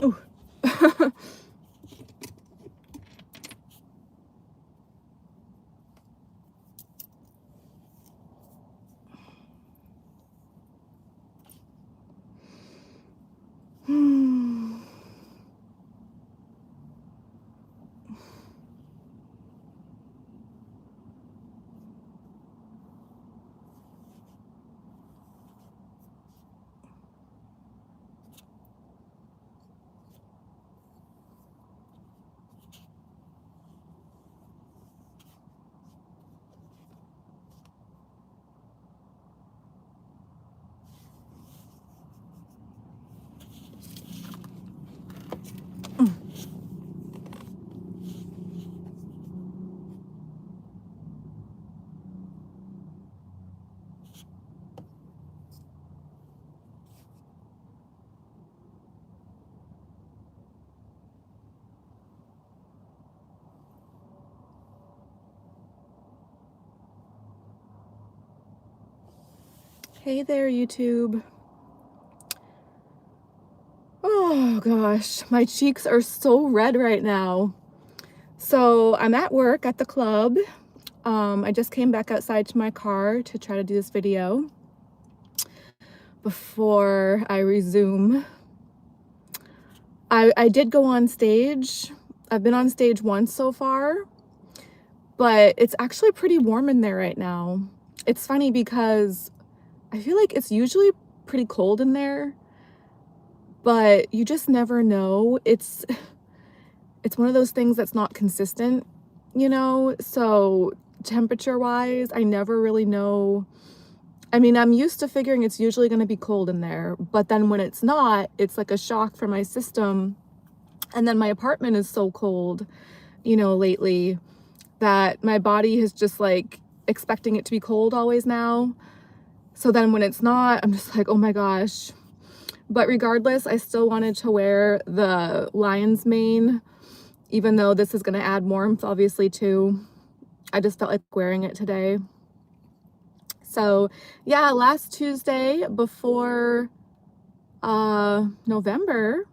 Ooh. Hey there, YouTube. Oh gosh, my cheeks are so red right now. So I'm at work at the club. I just came back outside to my car to try to do this video before I resume. I did go on stage. I've been on stage once so far, but it's actually pretty warm in there right now. It's funny because I feel like it's usually pretty cold in there, but you just never know. It's one of those things that's not consistent, you know? So temperature wise, I never really know. I mean, I'm used to figuring it's usually going to be cold in there, but then when it's not, it's like a shock for my system. And then my apartment is so cold, you know, lately, that my body is just like expecting it to be cold always now. So then when it's not, I'm just like, oh my gosh. But regardless, I still wanted to wear the lion's mane, even though this is going to add warmth, obviously, too. I just felt like wearing it today. So yeah, last Tuesday before November.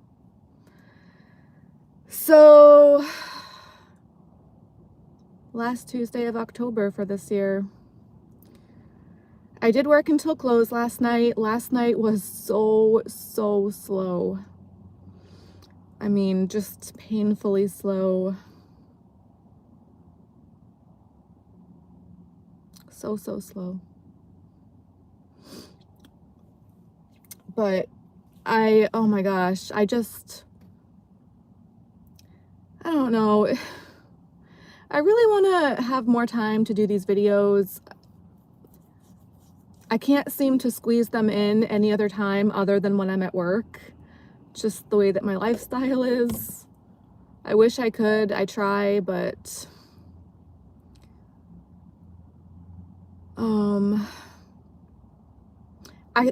So last Tuesday of October for this year. I did work until close last night. Last night was so slow. I mean, just painfully slow. So slow. But oh my gosh, I don't know. I really want to have more time to do these videos. I can't seem to squeeze them in any other time other than when I'm at work. Just the way that my lifestyle is. I wish I could. I try, but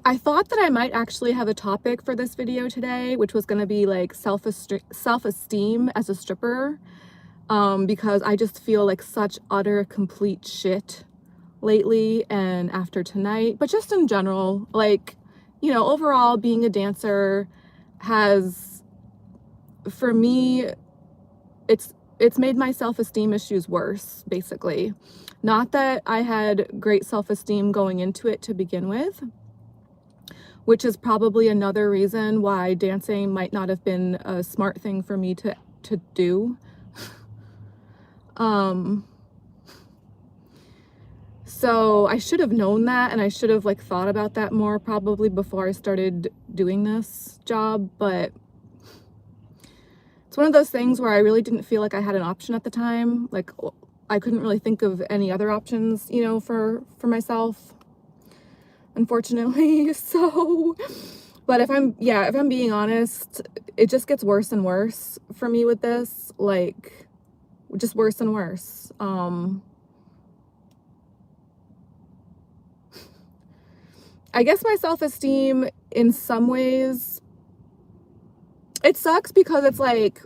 I thought that I might actually have a topic for this video today, which was going to be like self-esteem as a stripper, because I just feel like such utter complete shit lately and after tonight, but just in general, like, you know, overall being a dancer has, for me, it's made my self-esteem issues worse, basically. Not that I had great self-esteem going into it to begin with, which is probably another reason why dancing might not have been a smart thing for me to do. So I should have known that, and I should have like thought about that more probably before I started doing this job, but it's one of those things where I really didn't feel like I had an option at the time. Like, I couldn't really think of any other options, you know, for myself, unfortunately. So, but if I'm being honest, it just gets worse and worse for me with this, like just worse and worse. I guess my self-esteem in some ways, it sucks because it's like,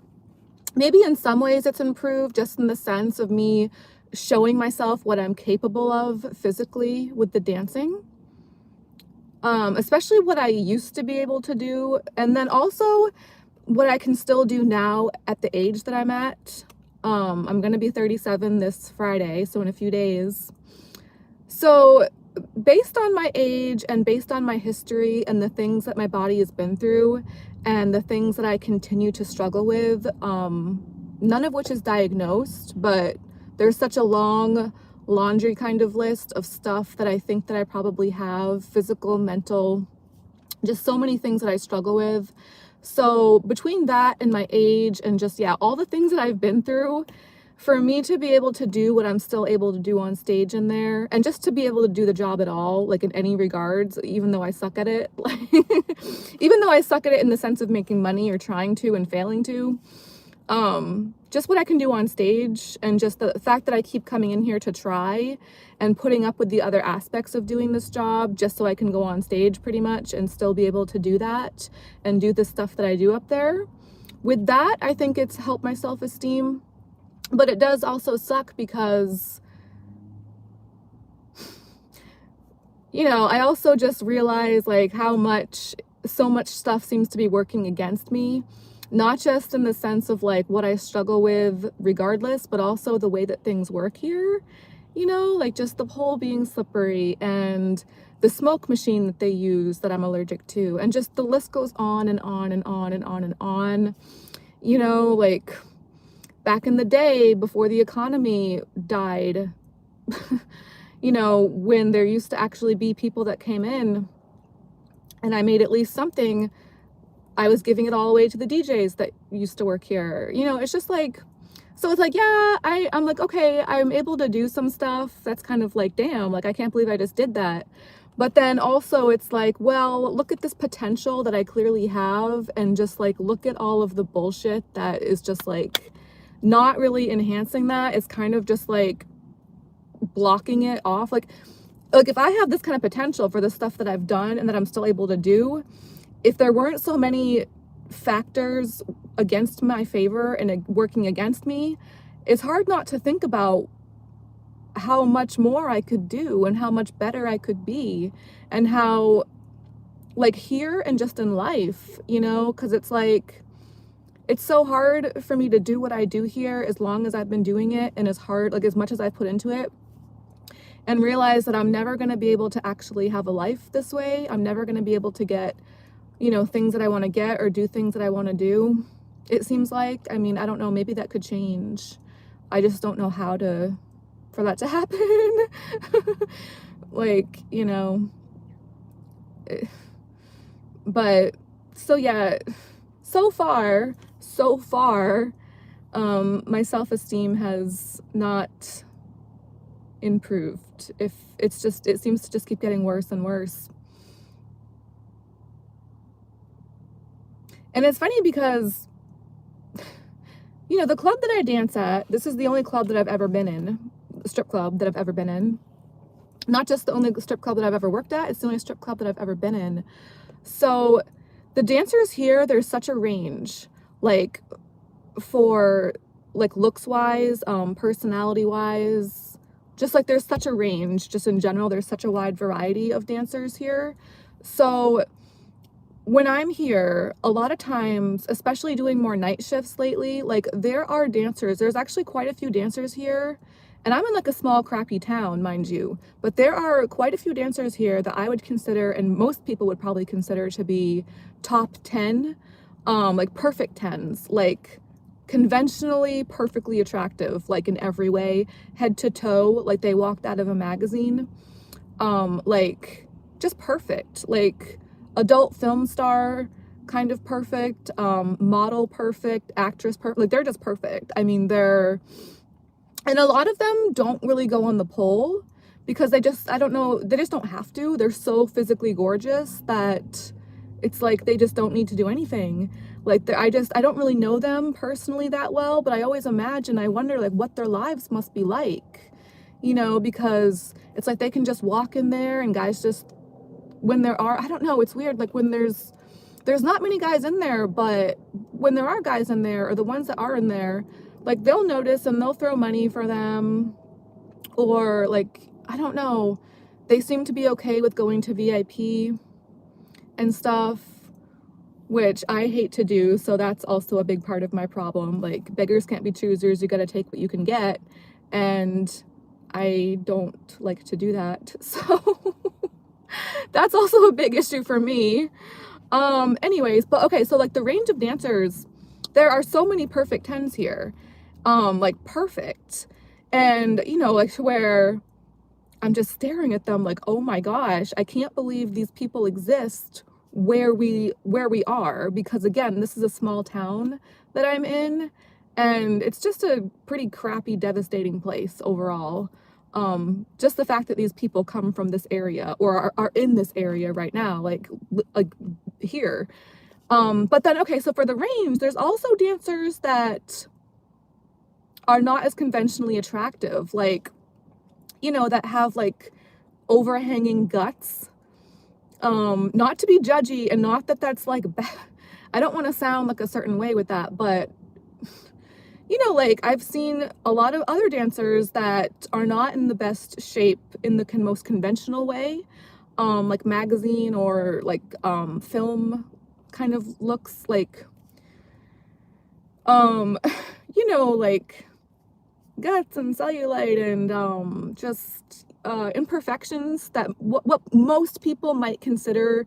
maybe in some ways it's improved just in the sense of me showing myself what I'm capable of physically with the dancing. Especially what I used to be able to do, and then also what I can still do now at the age that I'm at. I'm gonna be 37 this Friday, so in a few days. So based on my age and based on my history and the things that my body has been through and the things that I continue to struggle with, none of which is diagnosed, but there's such a long laundry kind of list of stuff that I think that I probably have, physical, mental, just so many things that I struggle with. So between that and my age and just, yeah, all the things that I've been through, for me to be able to do what I'm still able to do on stage in there, and just to be able to do the job at all, like in any regards, even though I suck at it, like, even though I suck at it in the sense of making money or trying to and failing to, just what I can do on stage, and just the fact that I keep coming in here to try and putting up with the other aspects of doing this job just so I can go on stage pretty much and still be able to do that and do the stuff that I do up there. With that, I think it's helped my self-esteem, but it does also suck because, you know, I also just realize like how much, so much stuff seems to be working against me. Not just in the sense of like what I struggle with regardless, but also the way that things work here, you know, like just the pole being slippery and the smoke machine that they use that I'm allergic to, and just the list goes on and on and on and on and on. You know, like back in the day before the economy died, you know, when there used to actually be people that came in and I made at least something, I was giving it all away to the DJs that used to work here. You know, it's just like, so it's like, yeah, I'm like, okay, I'm able to do some stuff. That's kind of like, damn, like, I can't believe I just did that. But then also it's like, well, look at this potential that I clearly have, and just like, look at all of the bullshit that is just like not really enhancing that. It's kind of just like blocking it off. Like if I have this kind of potential for the stuff that I've done and that I'm still able to do, if there weren't so many factors against my favor and working against me, it's hard not to think about how much more I could do and how much better I could be, and how, like, here and just in life, you know, because it's like, it's so hard for me to do what I do here as long as I've been doing it, and as hard, like as much as I put into it, and realize that I'm never going to be able to actually have a life this way. I'm never going to be able to get, you know, things that I want to get or do things that I want to do. It seems like, I mean, I don't know, maybe that could change. I just don't know how for that to happen. Like, you know, but so yeah, so far, my self-esteem has not improved. If it's just, it seems to just keep getting worse and worse. And it's funny because, you know, the club that I dance at, this is the only club that I've ever been in, strip club that I've ever been in. Not just the only strip club that I've ever worked at, it's the only strip club that I've ever been in. So the dancers here, there's such a range, like for like looks wise, personality wise, just like there's such a range, just in general, there's such a wide variety of dancers here. So when I'm here, a lot of times, especially doing more night shifts lately, like there are dancers, there's actually quite a few dancers here, and I'm in like a small crappy town, mind you, but there are quite a few dancers here that I would consider, and most people would probably consider, to be top 10, like perfect 10s, like conventionally perfectly attractive, like in every way, head to toe, like they walked out of a magazine, like just perfect, like adult film star kind of perfect, model perfect, actress perfect, like they're just perfect. I mean, they're And a lot of them don't really go on the pole because I don't know, they just don't have to. They're so physically gorgeous that it's like they just don't need to do anything. Like I don't really know them personally that well, but I always imagine, I wonder like what their lives must be like, you know, because it's like they can just walk in there and guys just, when there are, I don't know, it's weird, like when there's not many guys in there, but when there are guys in there, or the ones that are in there, like they'll notice and they'll throw money for them, or like, I don't know, they seem to be okay with going to VIP and stuff, which I hate to do, so that's also a big part of my problem. Like, beggars can't be choosers, you gotta take what you can get, and I don't like to do that, so that's also a big issue for me. Anyways, but okay, so like the range of dancers, there are so many perfect 10s here. Like perfect. And you know, like to where I'm just staring at them like, oh my gosh, I can't believe these people exist where we are, because again, this is a small town that I'm in, and it's just a pretty crappy, devastating place overall. Just the fact that these people come from this area, or are in this area right now, like here. But then, okay, so for the range, there's also dancers that are not as conventionally attractive, like, you know, that have like overhanging guts. Not to be judgy, and not that that's like bad. I don't want to sound like a certain way with that, but you know, like I've seen a lot of other dancers that are not in the best shape in the most conventional way, like magazine or like film kind of looks, like um you know, like guts and cellulite and just imperfections that what most people might consider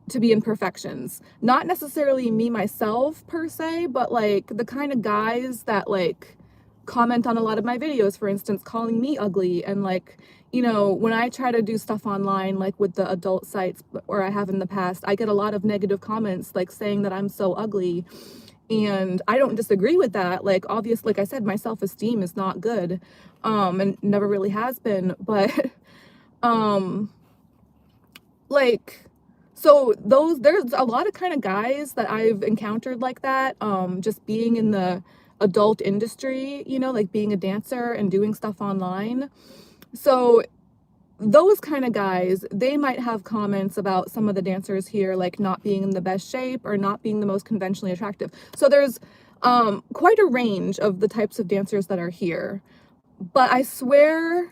to be imperfections. Not necessarily me myself per se, but like the kind of guys that like comment on a lot of my videos, for instance, calling me ugly. And like, you know, when I try to do stuff online, like with the adult sites, or I have in the past, I get a lot of negative comments like saying that I'm so ugly. And I don't disagree with that. Like, obviously, like I said, my self-esteem is not good, and never really has been. But um like, so there's a lot of kind of guys that I've encountered like that, just being in the adult industry, you know, like being a dancer and doing stuff online. So those kind of guys, they might have comments about some of the dancers here, like not being in the best shape or not being the most conventionally attractive. So there's quite a range of the types of dancers that are here. But I swear,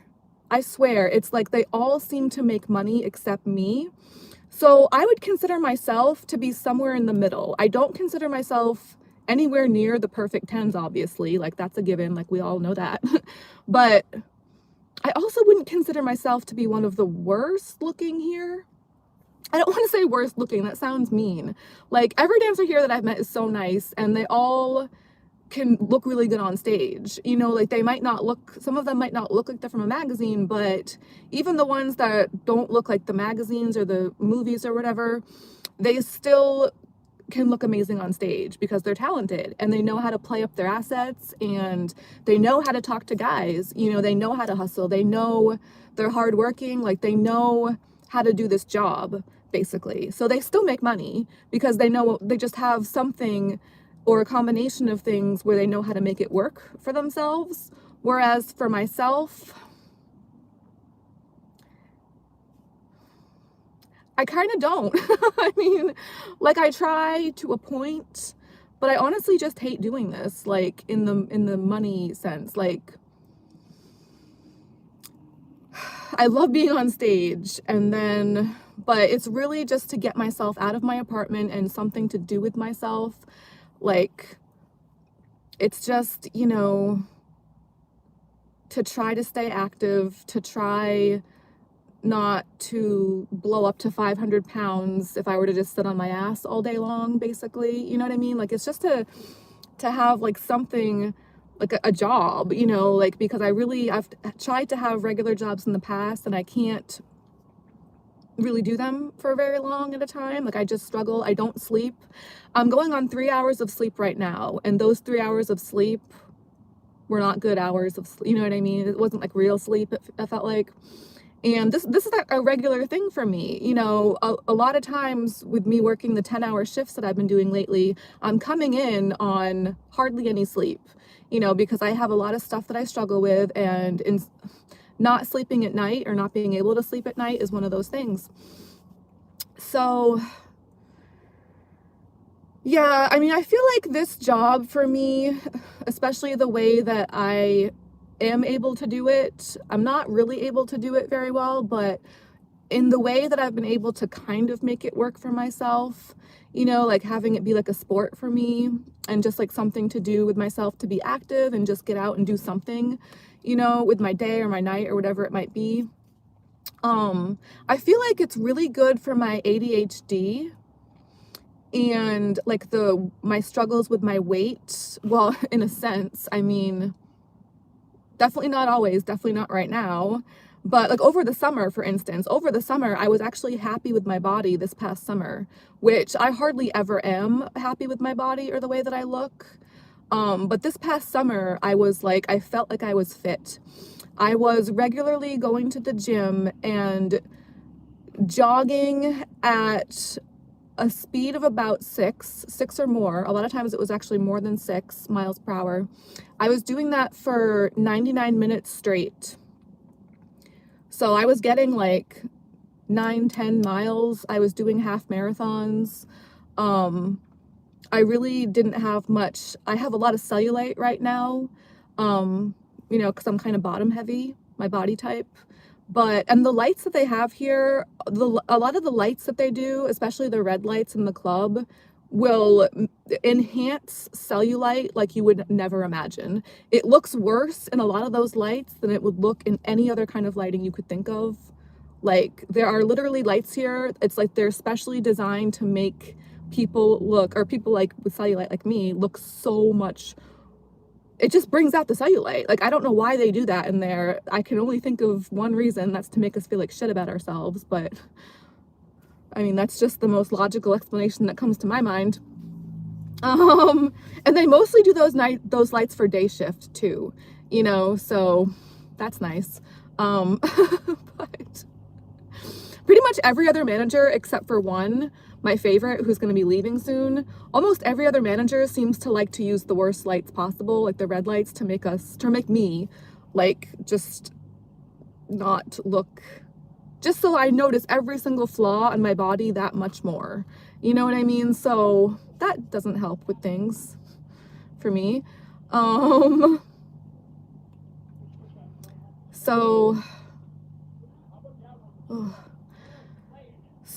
it's like they all seem to make money except me. So I would consider myself to be somewhere in the middle. I don't consider myself anywhere near the perfect 10s, obviously. Like, that's a given, like we all know that. But I also wouldn't consider myself to be one of the worst looking here. I don't want to say worst looking, that sounds mean. Like, every dancer here that I've met is so nice, and they all can look really good on stage. You know, like they might not look, some of them might not look like they're from a magazine, but even the ones that don't look like the magazines or the movies or whatever, they still can look amazing on stage because they're talented and they know how to play up their assets, and they know how to talk to guys. You know, they know how to hustle, they know they're hardworking, like they know how to do this job basically. So they still make money because they know, they just have something or a combination of things where they know how to make it work for themselves. Whereas for myself, I kind of don't. I mean, like I try to a point, but I honestly just hate doing this, like in the money sense. Like, I love being on stage, and then, but it's really just to get myself out of my apartment and something to do with myself. Like, it's just, you know, to try to stay active, to try not to blow up to 500 pounds if I were to just sit on my ass all day long, basically. You know what I mean? Like, it's just to have like something, like a job, you know, like, because I've tried to have regular jobs in the past and I can't really do them for very long at a time. Like, I just struggle. I don't sleep. I'm going on 3 hours of sleep right now, and those 3 hours of sleep were not good hours of sleep, you know what I mean? It wasn't like real sleep, it felt like. And this is like a regular thing for me. You know, a lot of times with me working the 10-hour shifts that I've been doing lately, I'm coming in on hardly any sleep, you know, because I have a lot of stuff that I struggle with, and not sleeping at night or not being able to sleep at night is one of those things. So yeah, I mean, I feel like this job for me, especially the way that I am able to do it, I'm not really able to do it very well, but in the way that I've been able to kind of make it work for myself, you know, like having it be like a sport for me and just like something to do with myself, to be active and just get out and do something, you know, with my day or my night or whatever it might be. I feel like it's really good for my ADHD and like my struggles with my weight. Well, in a sense, I mean, definitely not always, definitely not right now. But like over the summer, for instance, over the summer, I was actually happy with my body this past summer, which I hardly ever am happy with my body or the way that I look. But this past summer, I was like, I felt like I was fit. I was regularly going to the gym and jogging at a speed of about six or more. A lot of times it was actually more than 6 miles per hour. I was doing that for 99 minutes straight. So I was getting like 9-10 miles. I was doing half marathons. I really didn't have much. I have a lot of cellulite right now, you know, because I'm kind of bottom heavy, my body type. And the lights that they have here, a lot of the lights that they do, especially the red lights in the club, will enhance cellulite like you would never imagine. It looks worse in a lot of those lights than it would look in any other kind of lighting you could think of. Like, there are literally lights here. It's like they're specially designed to make people look, or people like with cellulite like me, look so much. It just brings out the cellulite. Like, I don't know why they do that in there. I can only think of one reason. That's to make us feel like shit about ourselves. But I mean, that's just the most logical explanation that comes to my mind. And they mostly do those lights for day shift too, you know, so that's nice. But pretty much every other manager except for one, my favorite, who's going to be leaving soon, almost every other manager seems to like to use the worst lights possible, like the red lights, to make me like just not look, just so I notice every single flaw in my body that much more. You know what I mean? So that doesn't help with things for me.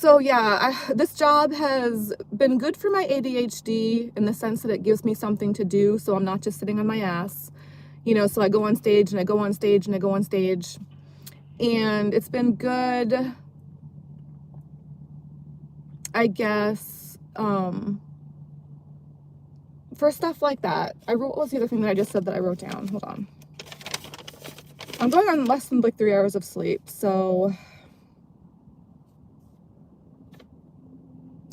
So yeah, this job has been good for my ADHD in the sense that it gives me something to do, so I'm not just sitting on my ass, you know. So I go on stage and I go on stage and I go on stage, and it's been good, I guess, for stuff like that. What was the other thing that I just said that I wrote down? Hold on. I'm going on less than like 3 hours of sleep, so...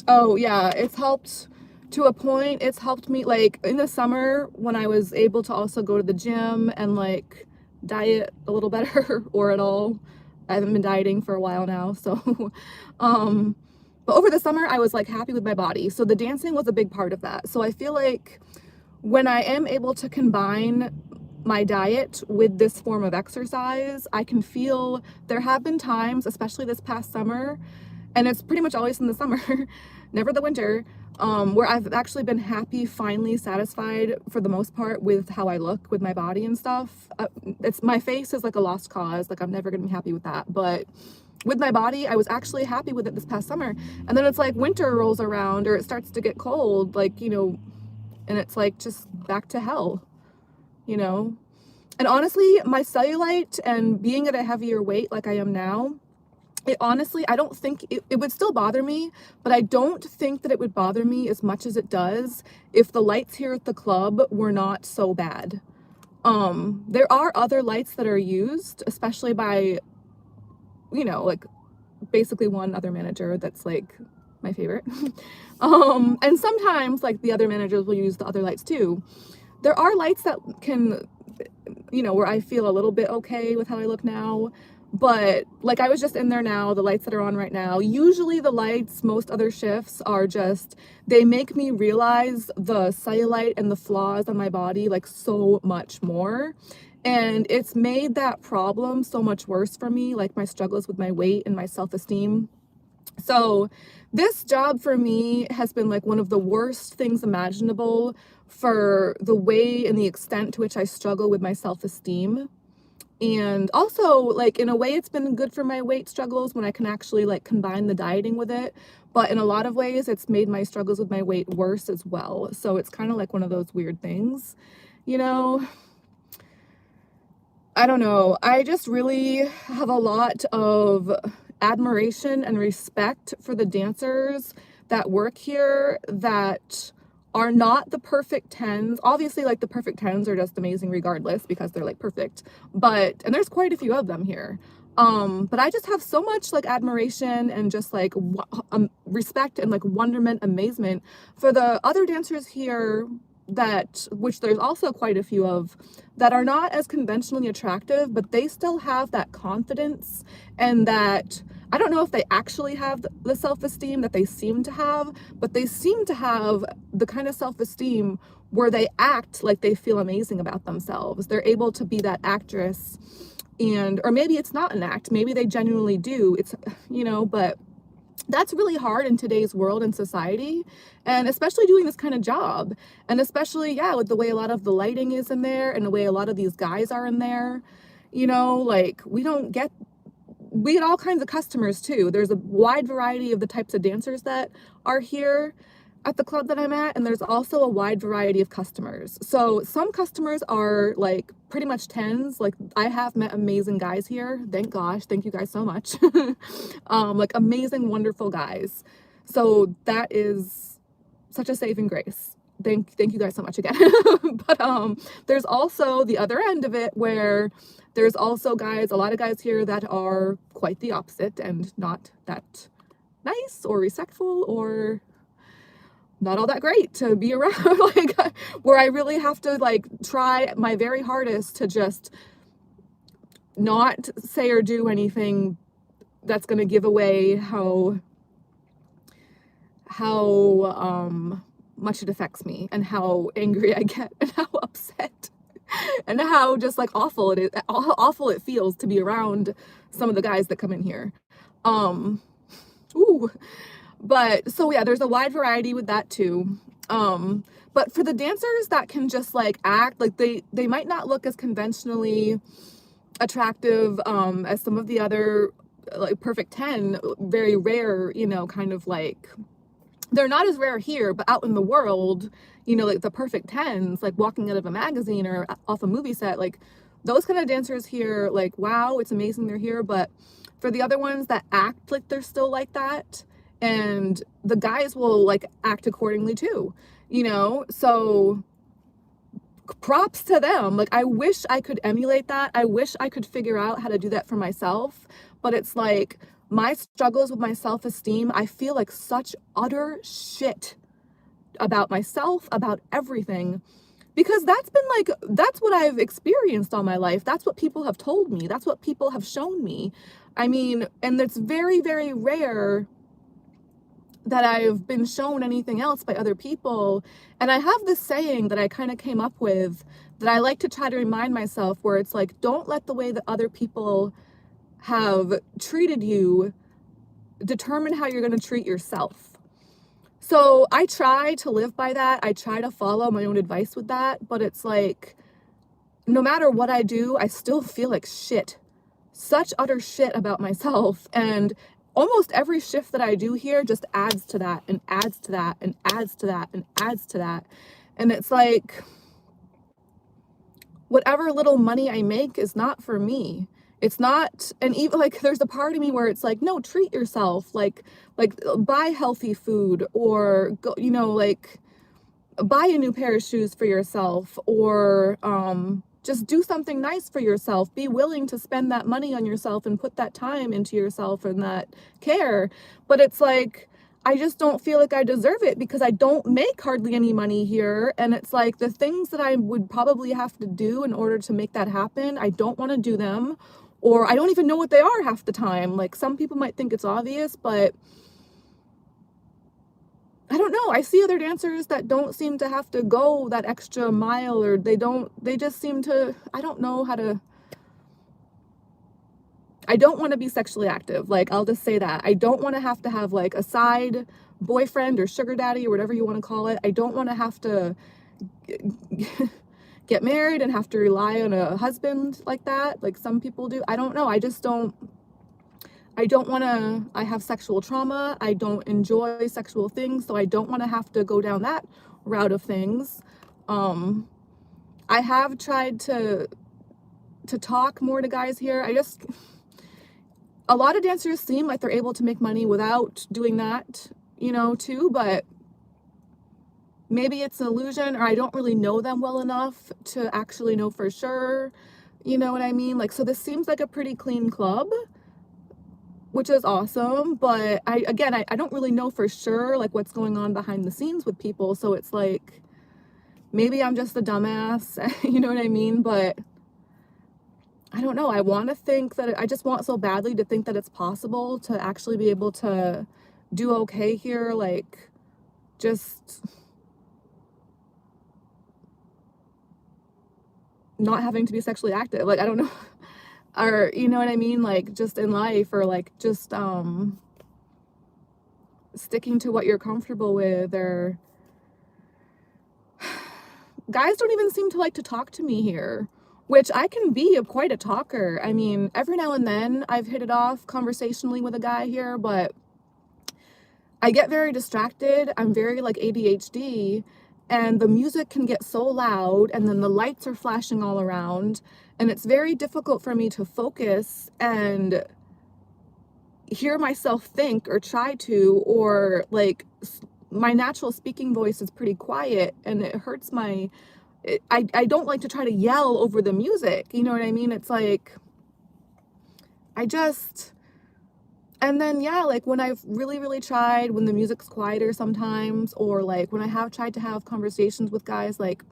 Oh yeah, it's helped to a point. It's helped me like in the summer when I was able to also go to the gym and like diet a little better or at all. I haven't been dieting for a while now, so but over the summer I was like happy with my body. So the dancing was a big part of that. So I feel like when I am able to combine my diet with this form of exercise, I can feel, there have been times, especially this past summer, and it's pretty much always in the summer, never the winter, where I've actually been happy, finally satisfied for the most part with how I look, with my body and stuff. My face is like a lost cause, like I'm never gonna be happy with that, but with my body, I was actually happy with it this past summer. And then it's like winter rolls around or it starts to get cold, like, you know, and it's like just back to hell, you know? And honestly, my cellulite and being at a heavier weight like I am now, it honestly, I don't think it would still bother me, but I don't think that it would bother me as much as it does if the lights here at the club were not so bad. There are other lights that are used, especially by, you know, like basically one other manager that's like my favorite. And sometimes like the other managers will use the other lights too. There are lights that can you know, where I feel a little bit okay with how I look now. But like, I was just in there now, the lights that are on right now. Usually the lights, most other shifts are just, they make me realize the cellulite and the flaws on my body like so much more. And it's made that problem so much worse for me, like my struggles with my weight and my self-esteem. So this job for me has been like one of the worst things imaginable for the way and the extent to which I struggle with my self-esteem. And also, like, in a way, it's been good for my weight struggles when I can actually like combine the dieting with it. But in a lot of ways, it's made my struggles with my weight worse as well. So it's kind of like one of those weird things, you know? I don't know. I just really have a lot of admiration and respect for the dancers that work here that are not the perfect 10s. Obviously, like the perfect 10s are just amazing regardless because they're like perfect. But, and there's quite a few of them here. But I just have so much like admiration and just like respect and like wonderment, amazement for the other dancers here that, which there's also quite a few of, that are not as conventionally attractive, but they still have that confidence and that, I don't know if they actually have the self-esteem that they seem to have, but they seem to have the kind of self-esteem where they act like they feel amazing about themselves. They're able to be that actress, and, or maybe it's not an act, maybe they genuinely do, it's, you know, but that's really hard in today's world and society, and especially doing this kind of job, and especially, yeah, with the way a lot of the lighting is in there and the way a lot of these guys are in there, you know, like we get all kinds of customers too. There's a wide variety of the types of dancers that are here at the club that I'm at, and there's also a wide variety of customers. So some customers are like pretty much 10s. Like I have met amazing guys here. Thank gosh, thank you guys so much. Like amazing, wonderful guys. So that is such a saving grace. Thank you guys so much again. But there's also the other end of it where there's also guys, a lot of guys here that are quite the opposite and not that nice or respectful or not all that great to be around, like where I really have to like try my very hardest to just not say or do anything that's going to give away how much it affects me and how angry I get and how upset and how just like awful it is, how awful it feels to be around some of the guys that come in here. Ooh. But so yeah, there's a wide variety with that too. But for the dancers that can just like act like they might not look as conventionally attractive as some of the other like perfect 10, very rare, you know, kind of like, they're not as rare here, but out in the world, you know, like the perfect 10s, like walking out of a magazine or off a movie set, like those kind of dancers here, like, wow, it's amazing they're here. But for the other ones that act like they're still like that, and the guys will like act accordingly too, you know, so props to them. Like I wish I could emulate that. I wish I could figure out how to do that for myself, but it's like my struggles with my self-esteem, I feel like such utter shit about myself, about everything, because that's been like, that's what I've experienced all my life. That's what people have told me. That's what people have shown me. I mean, and it's very, very rare that I've been shown anything else by other people. And I have this saying that I kind of came up with that I like to try to remind myself, where it's like, don't let the way that other people have treated you determine how you're going to treat yourself. So I try to live by that. I try to follow my own advice with that, but it's like, no matter what I do, I still feel like shit, such utter shit about myself. And almost every shift that I do here just adds to that and adds to that and adds to that and adds to that. And it's like, whatever little money I make is not for me. It's not, and even like there's a part of me where it's like, no, treat yourself, like buy healthy food, or go, you know, like buy a new pair of shoes for yourself, or just do something nice for yourself. Be willing to spend that money on yourself and put that time into yourself and that care. But it's like, I just don't feel like I deserve it because I don't make hardly any money here. And it's like the things that I would probably have to do in order to make that happen, I don't want to do them, or I don't even know what they are half the time. Like some people might think it's obvious, but I don't know. I see other dancers that don't seem to have to go that extra mile, or they just seem to, I don't know how to, I don't want to be sexually active. Like, I'll just say that. I don't want to have like a side boyfriend or sugar daddy or whatever you want to call it. I don't want to have to get married and have to rely on a husband like that. Like some people do. I don't know. I don't want to, I have sexual trauma. I don't enjoy sexual things. So I don't want to have to go down that route of things. I have tried to talk more to guys here. A lot of dancers seem like they're able to make money without doing that, you know, too, but maybe it's an illusion, or I don't really know them well enough to actually know for sure. You know what I mean? Like, so this seems like a pretty clean club, which is awesome, but I don't really know for sure, like, what's going on behind the scenes with people, so it's like, maybe I'm just a dumbass, you know what I mean? But I don't know. I want to think that I just want so badly to think that it's possible to actually be able to do okay here. Like, just not having to be sexually active. Like, I don't know. Or, you know what I mean? Like, just in life, or like, just, sticking to what you're comfortable with, or guys don't even seem to like to talk to me here, which I can be quite a talker. I mean, every now and then I've hit it off conversationally with a guy here, but I get very distracted. I'm very like ADHD, and the music can get so loud, and then the lights are flashing all around, and it's very difficult for me to focus and hear myself think or try to, or like my natural speaking voice is pretty quiet, and it hurts I don't like to try to yell over the music, you know what I mean? It's like, and then, yeah, like when I've really tried, when the music's quieter sometimes, or like when I have tried to have conversations with guys, like,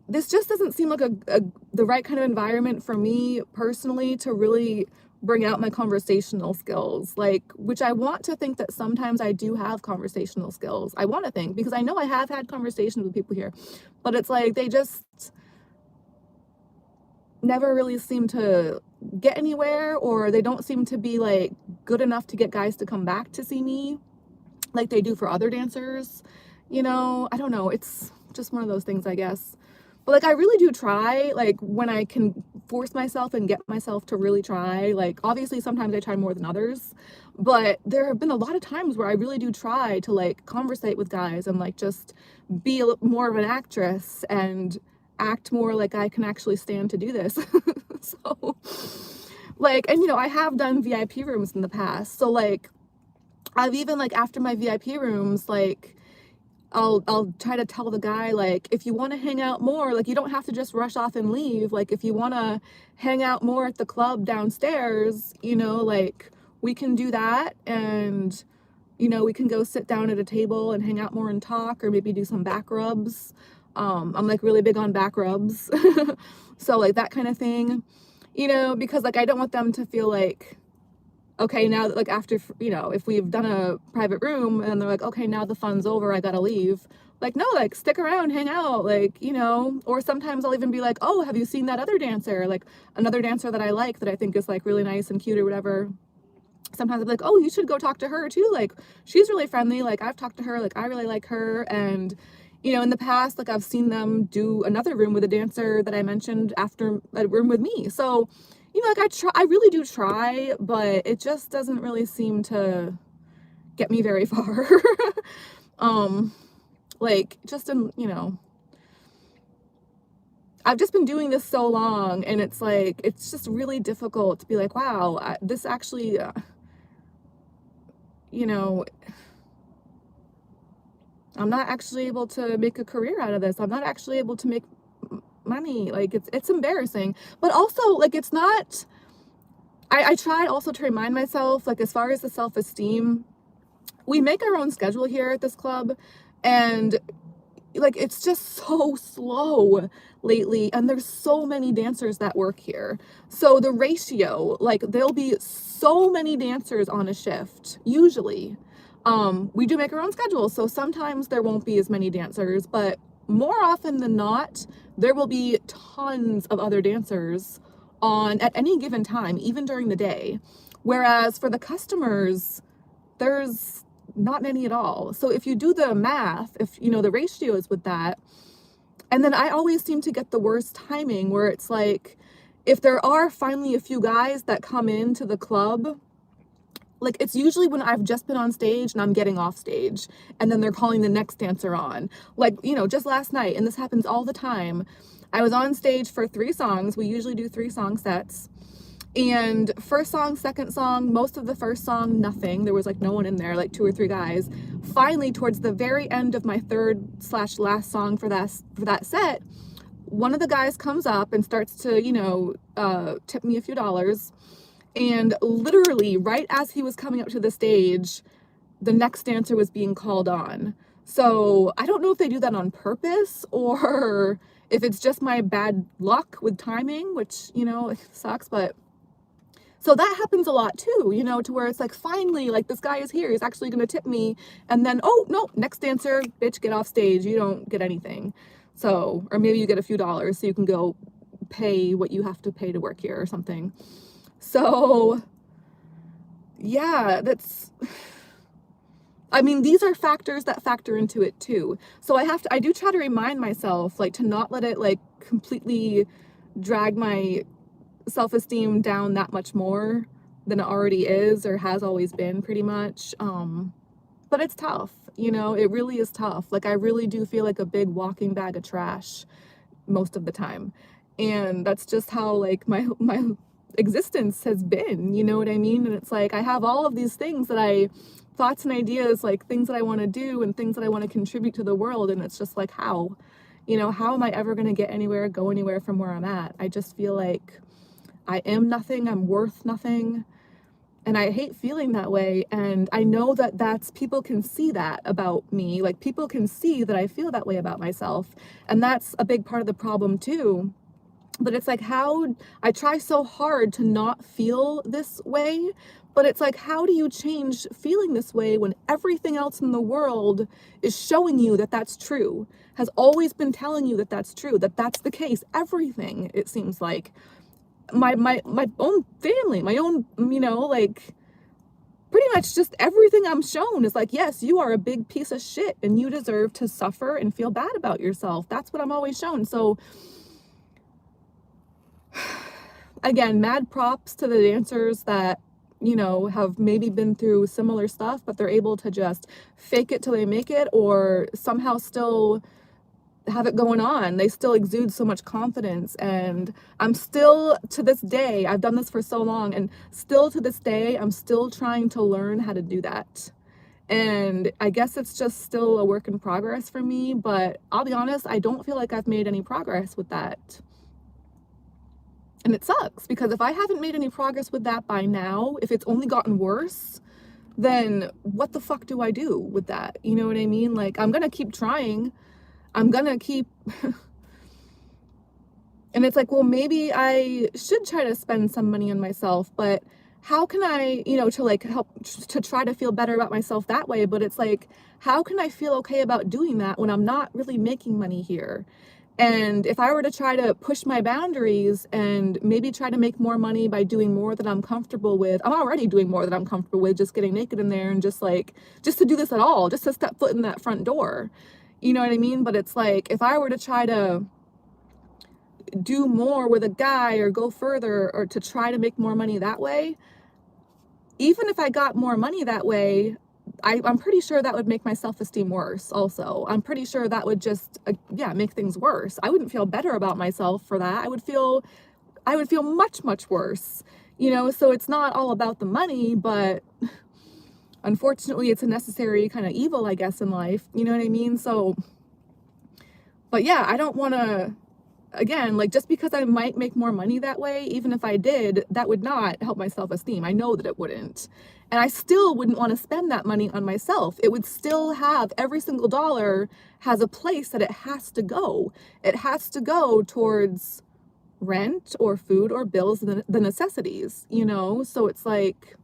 this just doesn't seem like the right kind of environment for me personally to really bring out my conversational skills, like, which I want to think that sometimes I do have conversational skills. I want to think, because I know I have had conversations with people here, but it's like they just never really seem to get anywhere, or they don't seem to be like good enough to get guys to come back to see me like they do for other dancers. You know, I don't know. It's just one of those things, I guess. But like, I really do try, like, when I can force myself and get myself to really try. Like, obviously sometimes I try more than others, but there have been a lot of times where I really do try to like conversate with guys and like just be more of an actress and act more like I can actually stand to do this. So like, and you know, I have done VIP rooms in the past, so like I've even, like, after my VIP rooms, like, I'll try to tell the guy, like, if you want to hang out more, like, you don't have to just rush off and leave. Like, if you want to hang out more at the club downstairs, you know, like, we can do that, and you know, we can go sit down at a table and hang out more and talk, or maybe do some back rubs. I'm like really big on back rubs. So like that kind of thing, you know, because like I don't want them to feel like, okay, now that, like, after, you know, if we've done a private room and they're like, okay, now the fun's over, I gotta leave. Like, no, like, stick around, hang out, like, you know. Or sometimes I'll even be like, oh, have you seen that other dancer? Like, another dancer that I like, that I think is like really nice and cute or whatever. Sometimes I'm like, oh, you should go talk to her too. Like, she's really friendly. Like, I've talked to her. Like, I really like her. And, you know, in the past, like, I've seen them do another room with a dancer that I mentioned after a room with me. So, you know, like, I really do try, but it just doesn't really seem to get me very far. Like, just in, you know, I've just been doing this so long, and it's like, it's just really difficult to be like, wow, this actually, you know, I'm not actually able to make a career out of this. I'm not actually able to make money. Like, it's embarrassing. But also, like, it's not, I tried also to remind myself, like, as far as the self-esteem, we make our own schedule here at this club, and like it's just so slow lately, and there's so many dancers that work here. So the ratio, like there'll be so many dancers on a shift usually. We do make our own schedule, so sometimes there won't be as many dancers, but more often than not there will be tons of other dancers on at any given time, even during the day. Whereas for the customers, there's not many at all. So if you do the math, if you know the ratios with that, and then I always seem to get the worst timing where it's like, if there are finally a few guys that come into the club, like it's usually when I've just been on stage and I'm getting off stage, and then they're calling the next dancer on. Like, you know, just last night, and this happens all the time, I was on stage for 3 songs. We usually do 3 song sets. And first song, second song, most of the first song, nothing. There was like no one in there, like 2 or 3 guys. Finally, towards the very end of my third/last song for that set, one of the guys comes up and starts to, you know, tip me a few dollars. And literally right as he was coming up to the stage, the next dancer was being called on. So I don't know if they do that on purpose or if it's just my bad luck with timing, which, you know, sucks, but so that happens a lot too, you know, to where it's like, finally, like this guy is here, he's actually gonna tip me, and then, oh no, next dancer, bitch, get off stage, you don't get anything. So, or maybe you get a few dollars so you can go pay what you have to pay to work here or something. So yeah, I mean, these are factors that factor into it too. So I do try to remind myself, like, to not let it like completely drag my self-esteem down that much more than it already is or has always been, pretty much. But it's tough, you know, it really is tough. Like I really do feel like a big walking bag of trash most of the time, and that's just how like my existence has been, you know what I mean? And it's like I have all of these things that thoughts and ideas, like things that I want to do and things that I want to contribute to the world, and it's just like, how, you know, how am I ever going to get anywhere, go anywhere from where I'm at? I just feel like I am nothing, I'm worth nothing, and I hate feeling that way. And I know that people can see that about me, like people can see that I feel that way about myself, and that's a big part of the problem too. But it's like, how I try so hard to not feel this way, but it's like, how do you change feeling this way when everything else in the world is showing you that that's true, has always been telling you that that's true, that that's the case? Everything, it seems like, my own family, my own, you know, like pretty much just everything I'm shown is like, yes, you are a big piece of shit and you deserve to suffer and feel bad about yourself. That's what I'm always shown. So again, mad props to the dancers that, you know, have maybe been through similar stuff, but they're able to just fake it till they make it, or somehow still have it going on. They still exude so much confidence. And I'm still, to this day, I've done this for so long, and still to this day, I'm still trying to learn how to do that. And I guess it's just still a work in progress for me, but I'll be honest, I don't feel like I've made any progress with that. And it sucks, because if I haven't made any progress with that by now, if it's only gotten worse, then what the fuck do I do with that? You know what I mean? Like, I'm gonna keep trying. I'm gonna keep and it's like, well, maybe I should try to spend some money on myself, but how can I, you know, to like help to try to feel better about myself that way? But it's like, how can I feel okay about doing that when I'm not really making money here? And if I were to try to push my boundaries and maybe try to make more money by doing more that I'm comfortable with, I'm already doing more that I'm comfortable with, just getting naked in there and just to do this at all, just to step foot in that front door. You know what I mean? But it's like, if I were to try to do more with a guy or go further or to try to make more money that way, even if I got more money that way, I'm pretty sure that would make my self-esteem worse also. I'm pretty sure that would just, make things worse. I wouldn't feel better about myself for that. I would feel much, much worse, you know? So it's not all about the money, but unfortunately it's a necessary kind of evil, I guess, in life. You know what I mean? So, but yeah, I don't want to again, like, just because I might make more money that way, even if I did, that would not help my self-esteem. I know that it wouldn't. And I still wouldn't want to spend that money on myself. It would still have, every single dollar has a place that it has to go. It has to go towards rent or food or bills, the necessities, you know? So it's like,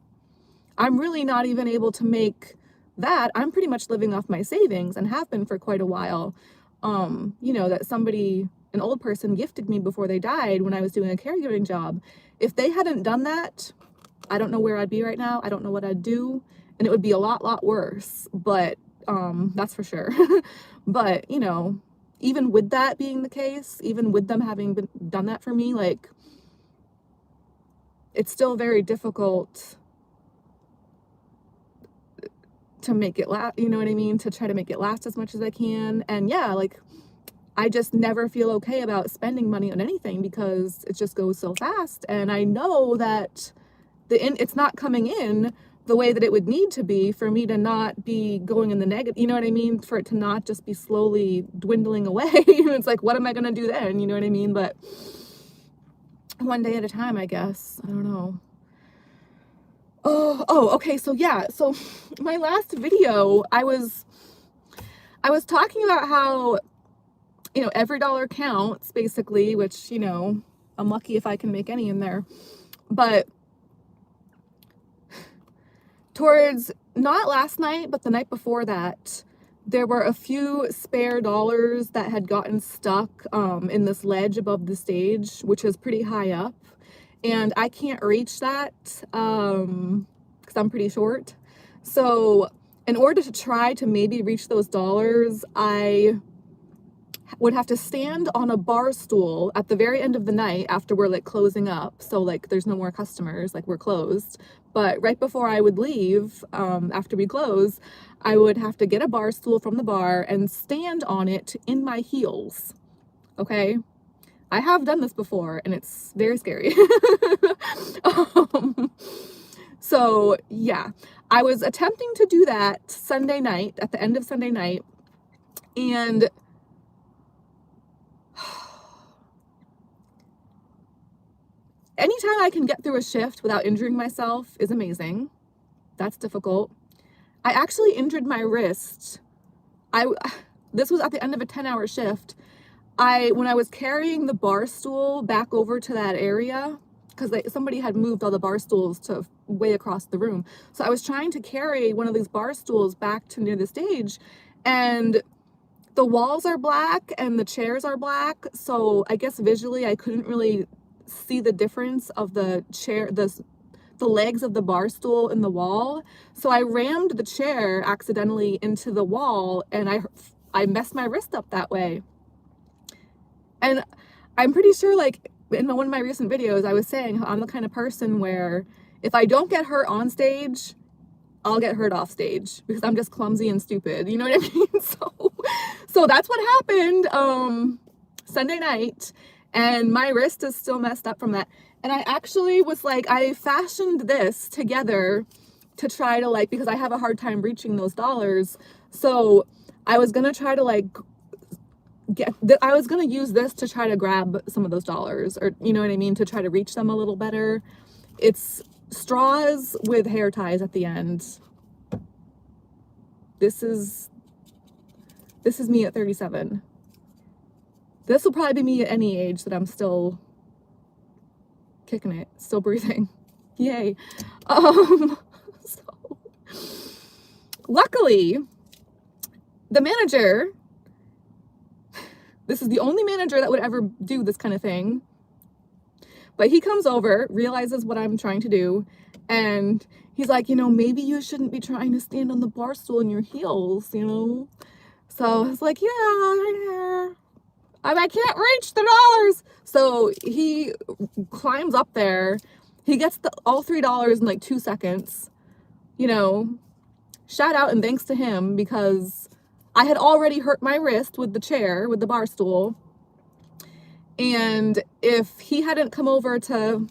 I'm really not even able to make that. I'm pretty much living off my savings and have been for quite a while. You know, that somebody, an old person, gifted me before they died when I was doing a caregiving job. If they hadn't done that, I don't know where I'd be right now. I don't know what I'd do, and it would be a lot worse, but that's for sure. But, you know, even with that being the case, even with them having done that for me, like, it's still very difficult to make it last, you know what I mean? To try to make it last as much as I can. And yeah, like, I just never feel okay about spending money on anything because it just goes so fast. And I know that it's not coming in the way that it would need to be for me to not be going in the negative, you know what I mean? For it to not just be slowly dwindling away. It's like, what am I going to do then? You know what I mean? But one day at a time, I guess. I don't know. Okay. So yeah. So my last video, I was talking about how, you know, every dollar counts basically, which, you know, I'm lucky if I can make any in there. But towards, not last night, but the night before that, there were a few spare dollars that had gotten stuck in this ledge above the stage, which is pretty high up. And I can't reach that because I'm pretty short. So in order to try to maybe reach those dollars, I would have to stand on a bar stool at the very end of the night after we're like closing up. So like there's no more customers, like we're closed. But right before I would leave, after we close, I would have to get a bar stool from the bar and stand on it in my heels. Okay? I have done this before and it's very scary. So yeah, I was attempting to do that Sunday night, at the end of Sunday night, and anytime I can get through a shift without injuring myself is amazing. That's difficult. I actually injured my wrist. This was at the end of a 10-hour shift. When I was carrying the bar stool back over to that area, because somebody had moved all the bar stools to way across the room. So I was trying to carry one of these bar stools back to near the stage, and the walls are black and the chairs are black. So I guess visually I couldn't really see the difference of the chair, the legs of the bar stool in the wall. So I rammed the chair accidentally into the wall, and I messed my wrist up that way. And I'm pretty sure, like, in one of my recent videos, I was saying how I'm the kind of person where if I don't get hurt on stage, I'll get hurt off stage because I'm just clumsy and stupid. You know what I mean? So that's what happened Sunday night, and my wrist is still messed up from that. And I actually was like, I fashioned this together to try to, like, because I have a hard time reaching those dollars. So I was gonna try to, like, I was gonna use this to try to grab some of those dollars, or you know what I mean, to try to reach them a little better. It's straws with hair ties at the end. This is me at 37. This will probably be me at any age that I'm still kicking it, still breathing. Yay. So luckily, the manager, this is the only manager that would ever do this kind of thing, but he comes over, realizes what I'm trying to do, and he's like, you know, maybe you shouldn't be trying to stand on the bar stool in your heels, you know? So I was like, yeah, I can't reach the dollars. So he climbs up there. He gets all $3 in like 2 seconds. You know, shout out and thanks to him, because I had already hurt my wrist with the chair, with the bar stool. And if he hadn't come over to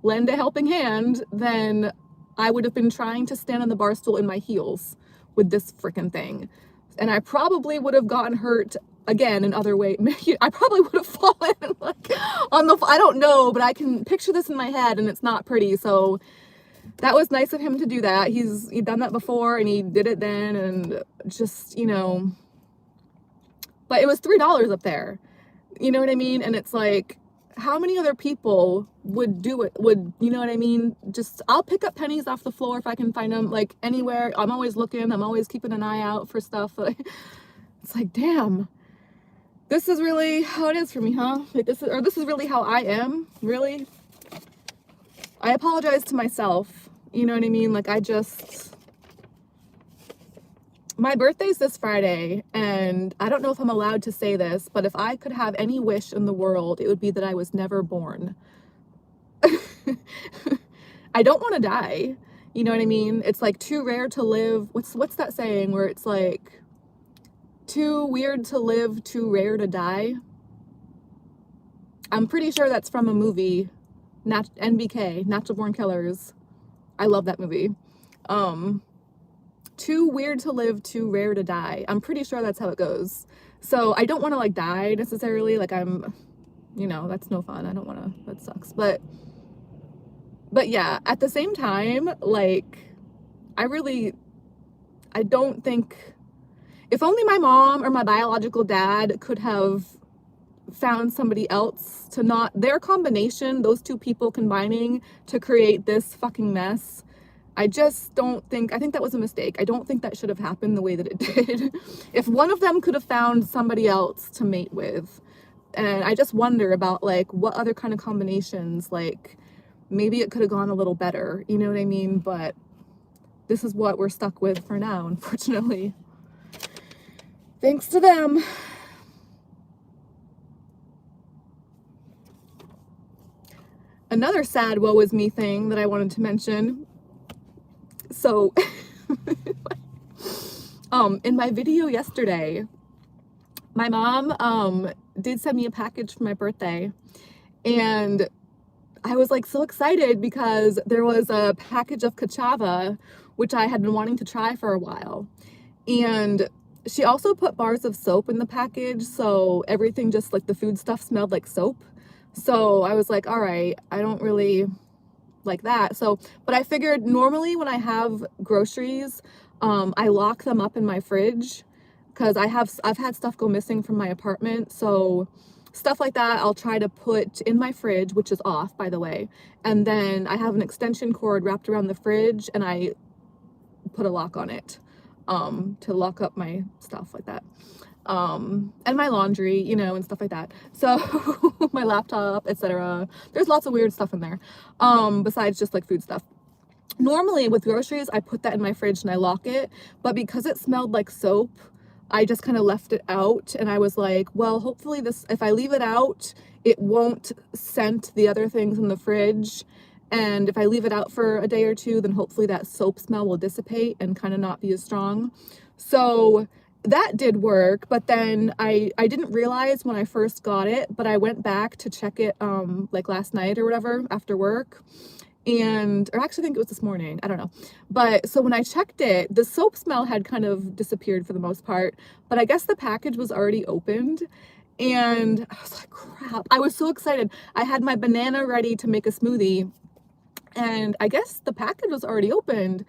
lend a helping hand, then I would have been trying to stand on the bar stool in my heels with this freaking thing. And I probably would have gotten hurt again, in other way, I probably would have fallen like on the, I don't know, but I can picture this in my head and it's not pretty. So that was nice of him to do that. He'd done that before and he did it then, and just, you know, but it was $3 up there. You know what I mean? And it's like, how many other people would do it? You know what I mean? Just, I'll pick up pennies off the floor if I can find them, like anywhere. I'm always looking. I'm always keeping an eye out for stuff. It's like, damn, this is really how it is for me, huh? Like this is really how I am. Really? I apologize to myself. You know what I mean? Like my birthday's this Friday, and I don't know if I'm allowed to say this, but if I could have any wish in the world, it would be that I was never born. I don't want to die. You know what I mean? It's like too rare to live. What's that saying where it's like too weird to live, too rare to die? I'm pretty sure that's from a movie, NBK, Natural Born Killers. I love that movie. Too weird to live, too rare to die. I'm pretty sure that's how it goes. So I don't want to like die necessarily. Like I'm, you know, that's no fun. I don't want to, that sucks. But yeah, at the same time, like I don't think, if only my mom or my biological dad could have found somebody else to not, their combination, those two people combining to create this fucking mess. I just don't think, I think that was a mistake. I don't think that should have happened the way that it did. If one of them could have found somebody else to mate with, and I just wonder about like what other kind of combinations, like maybe it could have gone a little better, you know what I mean? But this is what we're stuck with for now, unfortunately. Thanks to them. Another sad woe is me thing that I wanted to mention. So, in my video yesterday, my mom, did send me a package for my birthday, and I was like so excited because there was a package of cassava, which I had been wanting to try for a while. And she also put bars of soap in the package, so everything, just like the food stuff, smelled like soap. So I was like, all right, I don't really like that. So, but I figured normally when I have groceries, I lock them up in my fridge because I've had stuff go missing from my apartment. So stuff like that I'll try to put in my fridge, which is off, by the way. And then I have an extension cord wrapped around the fridge and I put a lock on it to lock up my stuff like that. And my laundry, you know, and stuff like that. So my laptop, etc. There's lots of weird stuff in there, besides just like food stuff. Normally with groceries, I put that in my fridge and I lock it, but because it smelled like soap, I just kind of left it out, and I was like, well, hopefully this, if I leave it out, it won't scent the other things in the fridge. And if I leave it out for a day or two, then hopefully that soap smell will dissipate and kind of not be as strong. So that did work, but then I didn't realize when I first got it, but I went back to check it like last night or whatever after work, and, or actually I think it was this morning, I don't know. But so when I checked it, the soap smell had kind of disappeared for the most part, but I guess the package was already opened. And I was like, crap, I was so excited. I had my banana ready to make a smoothie, and I guess the package was already opened.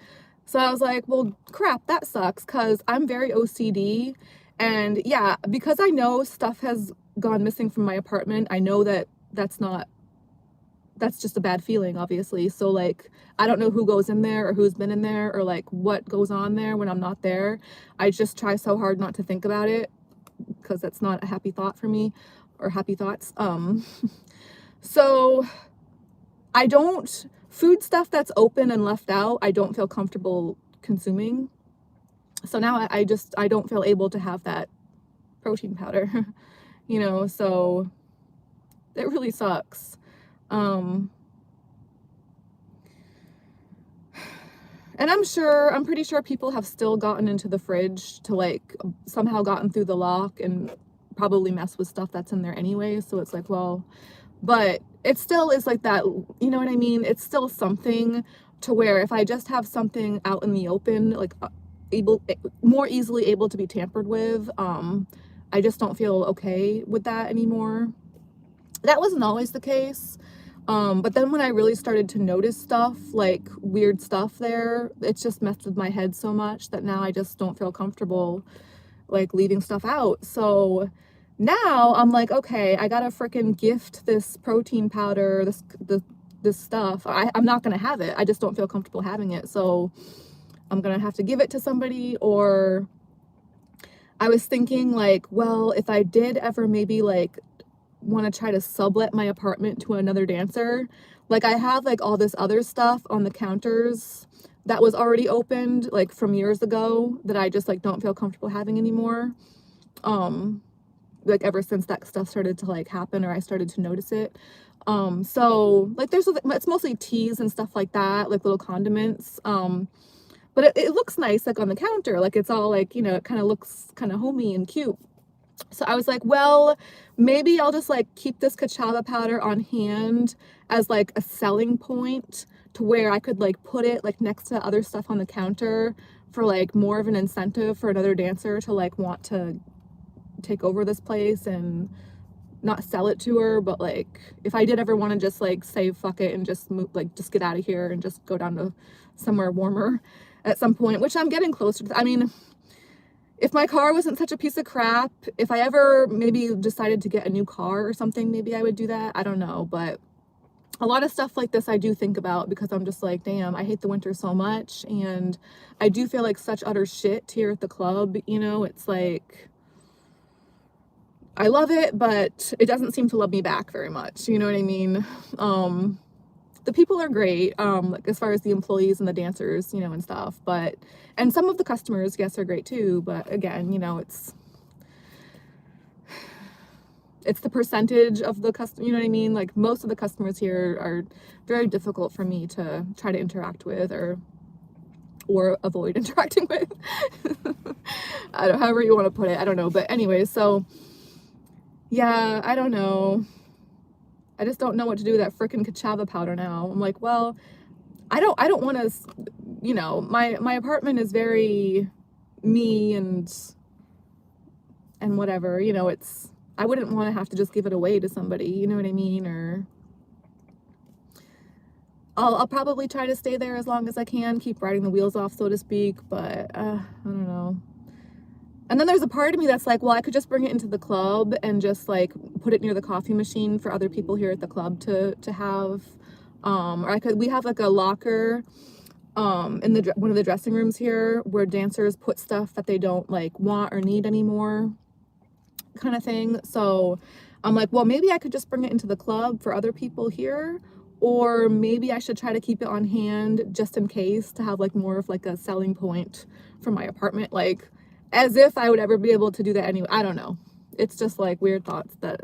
So I was like, well, crap, that sucks, because I'm very OCD. And yeah, because I know stuff has gone missing from my apartment, I know that that's just a bad feeling, obviously. So like, I don't know who goes in there or who's been in there or like what goes on there when I'm not there. I just try so hard not to think about it because that's not a happy thought for me, or happy thoughts. So I don't, food stuff that's open and left out, I don't feel comfortable consuming. So now I don't feel able to have that protein powder, you know, so it really sucks. And I'm pretty sure people have still gotten into the fridge to like somehow gotten through the lock and probably mess with stuff that's in there anyway. So it's like, well, but it still is like that, you know what I mean? It's still something to where if I just have something out in the open, like more easily able to be tampered with, I just don't feel okay with that anymore. That wasn't always the case. But then when I really started to notice stuff, like weird stuff there, it just messed with my head so much that now I just don't feel comfortable like leaving stuff out. So now I'm like, okay, I gotta freaking gift this protein powder, this stuff. I'm not gonna have it. I just don't feel comfortable having it. So I'm gonna have to give it to somebody. Or I was thinking like, well, if I did ever maybe like want to try to sublet my apartment to another dancer, like I have like all this other stuff on the counters that was already opened like from years ago that I just like don't feel comfortable having anymore. Like ever since that stuff started to like happen or I started to notice it. So like it's mostly teas and stuff like that, like little condiments. But it looks nice like on the counter, like it's all like, you know, it kind of looks kind of homey and cute. So I was like, well, maybe I'll just like keep this cachava powder on hand as like a selling point to where I could like put it like next to other stuff on the counter for like more of an incentive for another dancer to like want to take over this place and not sell it to her. But like if I did ever want to just like say fuck it and just move, like just get out of here and just go down to somewhere warmer at some point, which I'm getting closer to. I mean, if my car wasn't such a piece of crap, if I ever maybe decided to get a new car or something, maybe I would do that. I don't know. But a lot of stuff like this I do think about because I'm just like, damn, I hate the winter so much. And I do feel like such utter shit here at the club. You know, it's like, I love it, but it doesn't seem to love me back very much. You know what I mean? The people are great, like as far as the employees and the dancers, you know, and stuff, and some of the customers, yes, are great too, but again, you know, it's the percentage of the customer, you know what I mean? Like most of the customers here are very difficult for me to try to interact with or avoid interacting with. However you want to put it, I don't know. But anyway, so yeah, I don't know. I just don't know what to do with that freaking cachava powder now. I'm like, well, I don't want to, you know, my apartment is very me and whatever, you know, I wouldn't want to have to just give it away to somebody, you know what I mean? Or I'll probably try to stay there as long as I can, keep riding the wheels off, so to speak, but I don't know. And then there's a part of me that's like, well, I could just bring it into the club and just like put it near the coffee machine for other people here at the club to have. Or we have like a locker in one of the dressing rooms here where dancers put stuff that they don't like want or need anymore, kind of thing. So I'm like, well, maybe I could just bring it into the club for other people here, or maybe I should try to keep it on hand just in case to have like more of like a selling point for my apartment, like as if I would ever be able to do that anyway. I don't know. It's just like weird thoughts but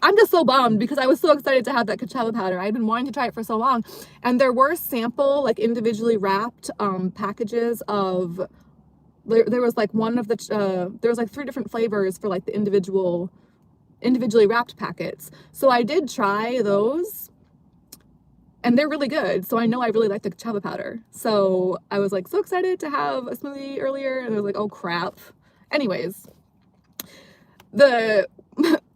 I'm just so bummed because I was so excited to have that cachava powder. I've been wanting to try it for so long. And there were sample, like individually wrapped packages of, there was like one of the, there was like 3 different flavors for like the individually wrapped packets. So I did try those. And they're really good. So I know I really like the cachava powder. So I was like so excited to have a smoothie earlier and I was like, oh crap. Anyways, the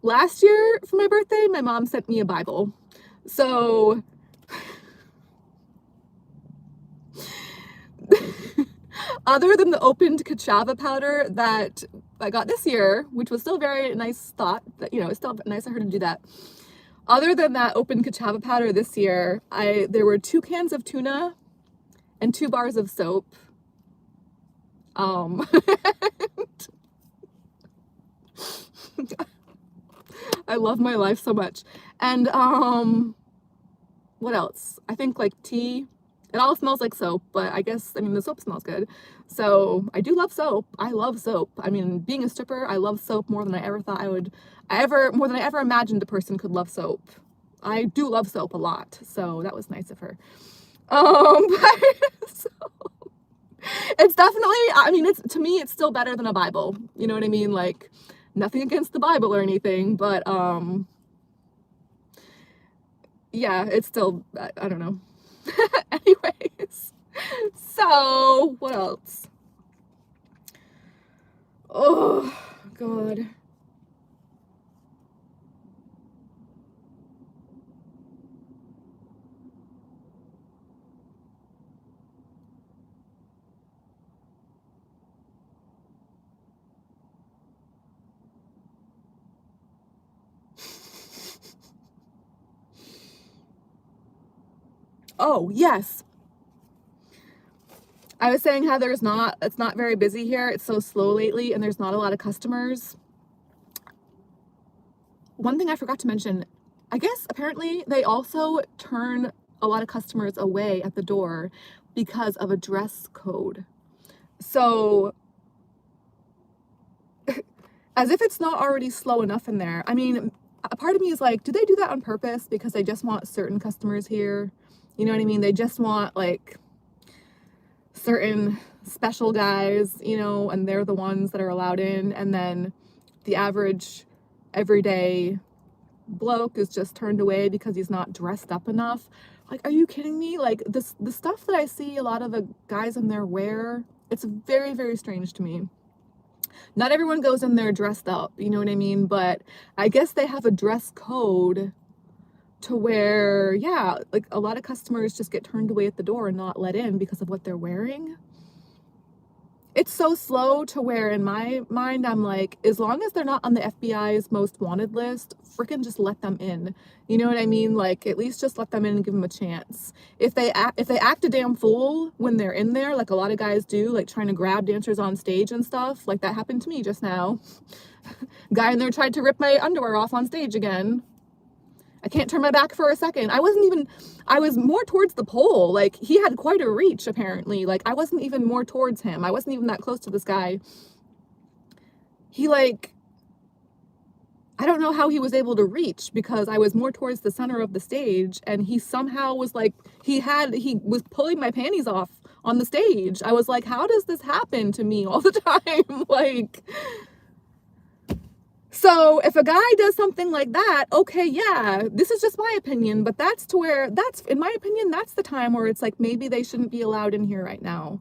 last year for my birthday, my mom sent me a Bible. So other than the opened cachava powder that I got this year, which was still very nice thought that, you know, it's still nice of her to do that. Other than that open cachava powder this year, there were 2 cans of tuna and 2 bars of soap. I love my life so much. And what else? I think like tea. It all smells like soap, but I guess, I mean, the soap smells good. So I do love soap. I love soap. I mean, being a stripper, I love soap more than I ever thought more than I ever imagined a person could love soap. I do love soap a lot. So that was nice of her. So, it's definitely, I mean, to me, it's still better than a Bible. You know what I mean? Like, nothing against the Bible or anything, but, yeah, it's still, I don't know. Anyways, so what else? Oh, God. Oh, yes. I was saying how it's not very busy here. It's so slow lately and there's not a lot of customers. One thing I forgot to mention, I guess apparently they also turn a lot of customers away at the door because of a dress code. So, as if it's not already slow enough in there. I mean, a part of me is like, do they do that on purpose because they just want certain customers here? You know what I mean? They just want like certain special guys, you know, and they're the ones that are allowed in, and then the average everyday bloke is just turned away because he's not dressed up enough. Like, are you kidding me? Like, the stuff that I see a lot of the guys in there wear, it's very, very strange to me. Not everyone goes in there dressed up, you know what I mean? But I guess they have a dress code to where, yeah, like a lot of customers just get turned away at the door and not let in because of what they're wearing. It's so slow to where in my mind, I'm like, as long as they're not on the FBI's most wanted list, freaking just let them in. You know what I mean? Like, at least just let them in and give them a chance. If they act a damn fool when they're in there, like a lot of guys do, like trying to grab dancers on stage and stuff, like that happened to me just now. Guy in there tried to rip my underwear off on stage again. I can't turn my back for a second. I was more towards the pole. Like, he had quite a reach, apparently. Like, I wasn't even more towards him. I wasn't even that close to this guy. He, like, I don't know how he was able to reach because I was more towards the center of the stage, and he somehow was like, he was pulling my panties off on the stage. I was like, how does this happen to me all the time? Like, so if a guy does something like that, okay, yeah, this is just my opinion, but in my opinion, that's the time where it's like, maybe they shouldn't be allowed in here right now.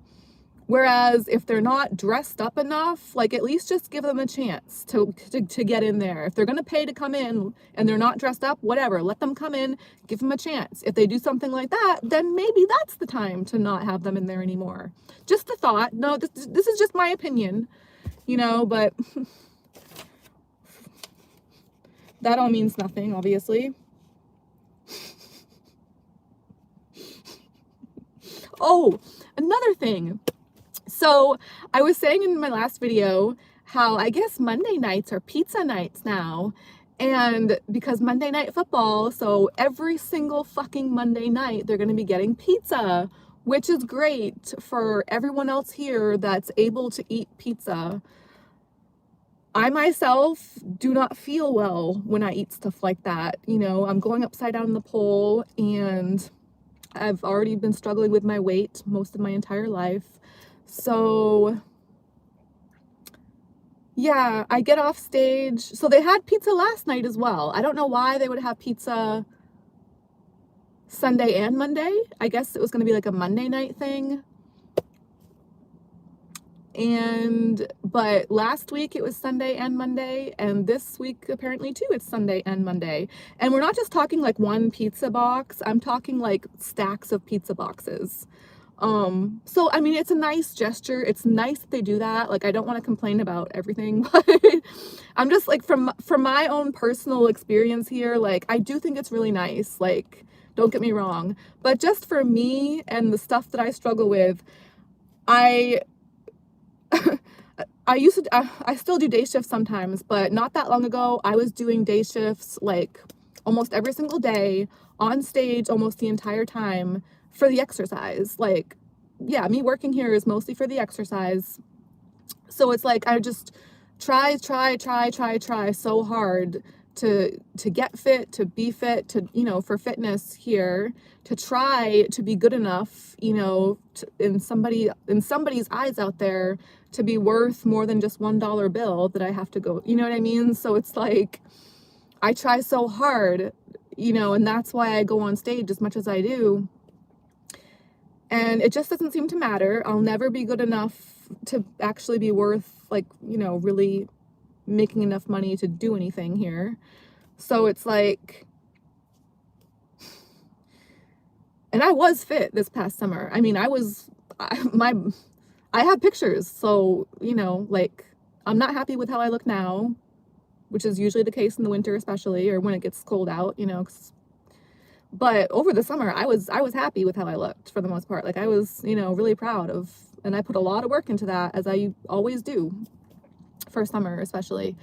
Whereas if they're not dressed up enough, like, at least just give them a chance to get in there. If they're going to pay to come in and they're not dressed up, whatever, let them come in, give them a chance. If they do something like that, then maybe that's the time to not have them in there anymore. Just a thought. No, this is just my opinion, you know, but that all means nothing, obviously. Oh, another thing. So I was saying in my last video how I guess Monday nights are pizza nights now. And because Monday Night Football, so every single fucking Monday night, they're going to be getting pizza, which is great for everyone else here that's able to eat pizza. I myself do not feel well when I eat stuff like that. You know, I'm going upside down in the pole, and I've already been struggling with my weight most of my entire life. So yeah, I get off stage. So they had pizza last night as well. I don't know why they would have pizza Sunday and Monday. I guess it was going to be like a Monday night thing. But last week it was Sunday and Monday, and this week apparently too it's Sunday and Monday. And we're not just talking like one pizza box, I'm talking like stacks of pizza boxes. So I mean, it's a nice gesture. It's nice that they do that. Like, I don't want to complain about everything, but I'm just like, from my own personal experience here, like, I do think it's really nice. Like, don't get me wrong, but just for me and the stuff that I struggle with, I still do day shifts sometimes, but not that long ago, I was doing day shifts like almost every single day, on stage almost the entire time for the exercise. Like, yeah, me working here is mostly for the exercise. So it's like, I just try so hard to get fit, to be fit, to, you know, for fitness here, to try to be good enough, you know, in somebody's eyes out there, to be worth more than just $1 bill that I have to go, you know what I mean? So it's like, I try so hard, you know, and that's why I go on stage as much as I do. And it just doesn't seem to matter. I'll never be good enough to actually be worth, like, you know, really making enough money to do anything here. So it's like, and I was fit this past summer. I mean, I have pictures. So, you know, like, I'm not happy with how I look now, which is usually the case in the winter, especially, or when it gets cold out, you know, but over the summer, I was happy with how I looked for the most part. Like, I was, you know, really proud of, and I put a lot of work into that, as I always do for summer, especially.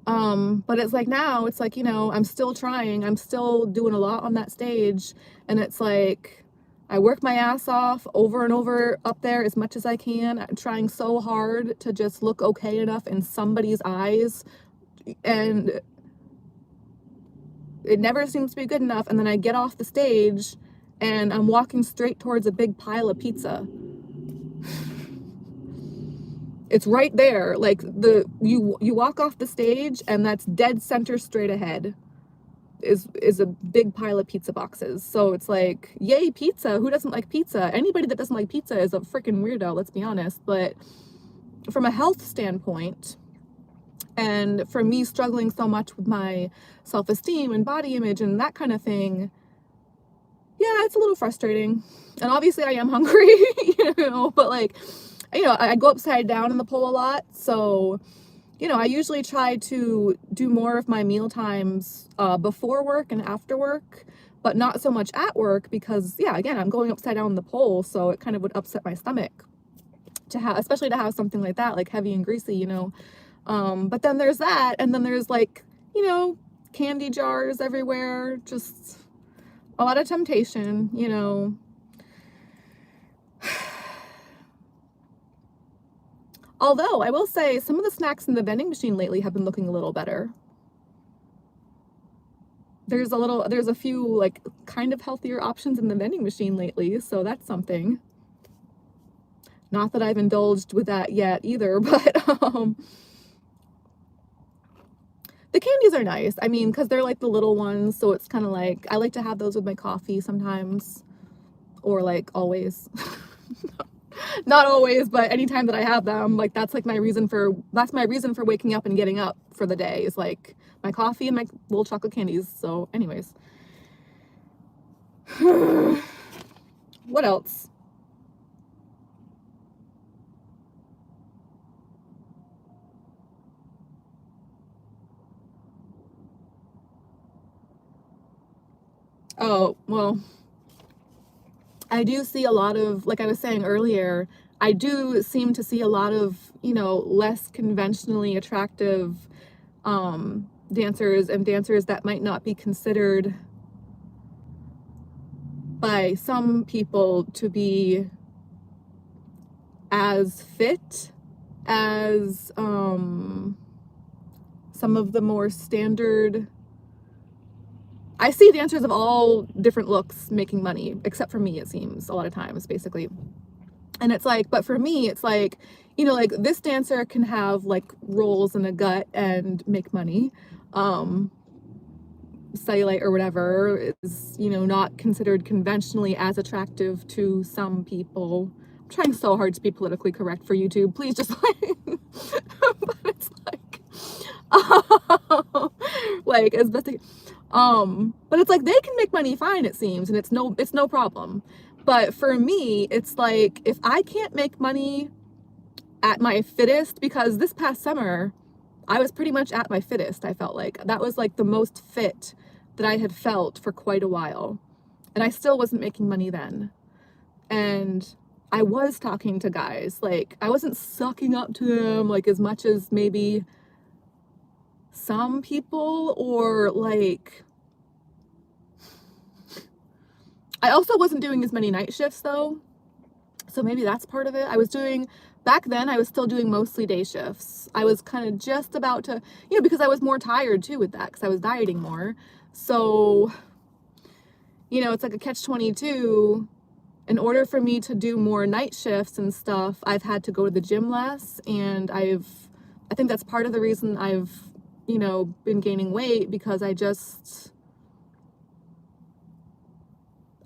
But it's like now, it's like, you know, I'm still trying, I'm still doing a lot on that stage, and it's like, I work my ass off over and over up there as much as I can. I'm trying so hard to just look okay enough in somebody's eyes, and it never seems to be good enough. And then I get off the stage and I'm walking straight towards a big pile of pizza. It's right there. Like, you walk off the stage and that's dead center straight ahead is a big pile of pizza boxes. So it's like, yay, pizza. Who doesn't like pizza? Anybody that doesn't like pizza is a freaking weirdo, let's be honest. But from a health standpoint, and for me struggling so much with my self-esteem and body image and that kind of thing, yeah, it's a little frustrating. And obviously I am hungry, you know, but like, you know, I go upside down in the pole a lot. So, you know, I usually try to do more of my meal times before work and after work, but not so much at work because, yeah, again, I'm going upside down in the pole. So it kind of would upset my stomach to have, especially to have something like that, like heavy and greasy, you know. But then there's that, and then there's like, you know, candy jars everywhere, just a lot of temptation, you know. Although I will say some of the snacks in the vending machine lately have been looking a little better. There's a few like kind of healthier options in the vending machine lately, so that's something. Not that I've indulged with that yet either, but the candies are nice. I mean, because they're like the little ones, so it's kind of like, I like to have those with my coffee sometimes, or like always. Not always, but anytime that I have them, like that's my reason for waking up and getting up for the day, is like my coffee and my little chocolate candies. So anyways. What else? Oh, well, I do see a lot of, like I was saying earlier, I do seem to see a lot of, you know, less conventionally attractive dancers, and dancers that might not be considered by some people to be as fit as some of the more standard. I see dancers of all different looks making money, except for me, it seems, a lot of times, basically. And it's like, but for me, it's like, you know, like this dancer can have like rolls in a gut and make money. Cellulite or whatever is, you know, not considered conventionally as attractive to some people. I'm trying so hard to be politically correct for YouTube. Please just like, but it's like as best but it's like they can make money fine, it seems, and it's no problem. But for me, it's like, if I can't make money at my fittest, because this past summer I was pretty much at my fittest, I felt like that was like the most fit that I had felt for quite a while, and I still wasn't making money then. And I was talking to guys, like I wasn't sucking up to them like as much as maybe some people, or like, I also wasn't doing as many night shifts though, so maybe that's part of it. Back then I was still doing mostly day shifts. I was kind of just about to, you know, because I was more tired too with that, because I was dieting more. So, you know, it's like a catch-22. In order for me to do more night shifts and stuff, I've had to go to the gym less, and I think that's part of the reason I've, you know, been gaining weight, because I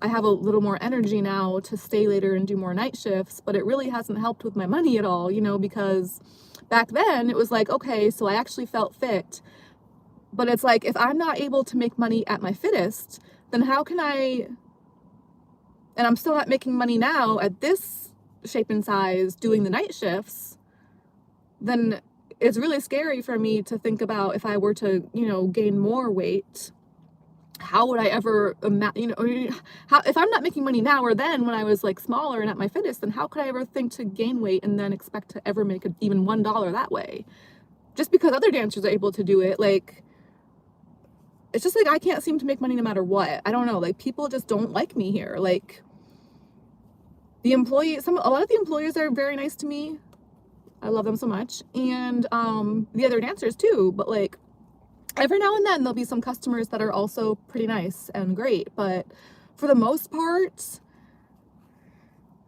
have a little more energy now to stay later and do more night shifts. But it really hasn't helped with my money at all, you know, because back then it was like, okay, so I actually felt fit. But it's like, if I'm not able to make money at my fittest, then how can I, and I'm still not making money now at this shape and size doing the night shifts, then it's really scary for me to think about if I were to, gain more weight, how would I ever, how, if I'm not making money now or then when I was like smaller and at my fittest, then how could I ever think to gain weight and then expect to ever make even $1 that way? Just because other dancers are able to do it, like, it's just like I can't seem to make money no matter what. I don't know, like, people just don't like me here. Like, a lot of the employees are very nice to me. I love them so much. And the other dancers too, but like every now and then there'll be some customers that are also pretty nice and great, but for the most part,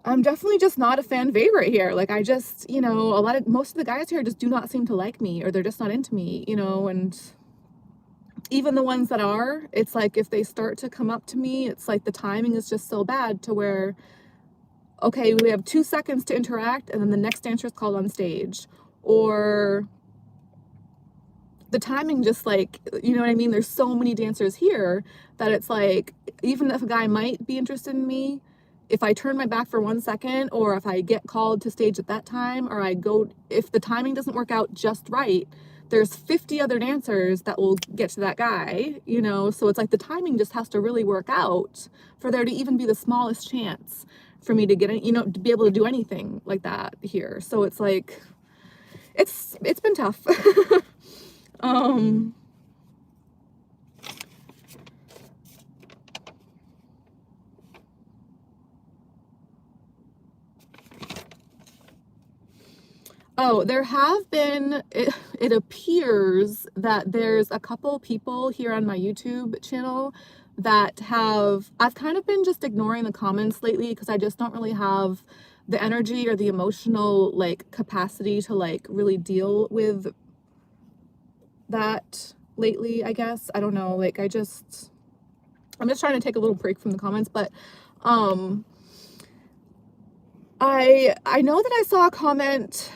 I'm definitely just not a fan favorite here. Like, I just, most of the guys here just do not seem to like me, or they're just not into me, and even the ones that are, it's like if they start to come up to me, it's like the timing is just so bad to where, okay, we have 2 seconds to interact and then the next dancer is called on stage. Or the timing just like, you know what I mean? There's so many dancers here that it's like, even if a guy might be interested in me, if I turn my back for 1 second, or if I get called to stage at that time, or if the timing doesn't work out just right, there's 50 other dancers that will get to that guy, so it's like the timing just has to really work out for there to even be the smallest chance for me to get in, to be able to do anything like that here. So it's like, it's been tough. Oh, there have been, it appears that there's a couple people here on my YouTube channel that I've kind of been just ignoring the comments lately because I just don't really have the energy or the emotional like capacity to like really deal with that lately, I guess. I don't know, like I'm just trying to take a little break from the comments, but I know that I saw a comment.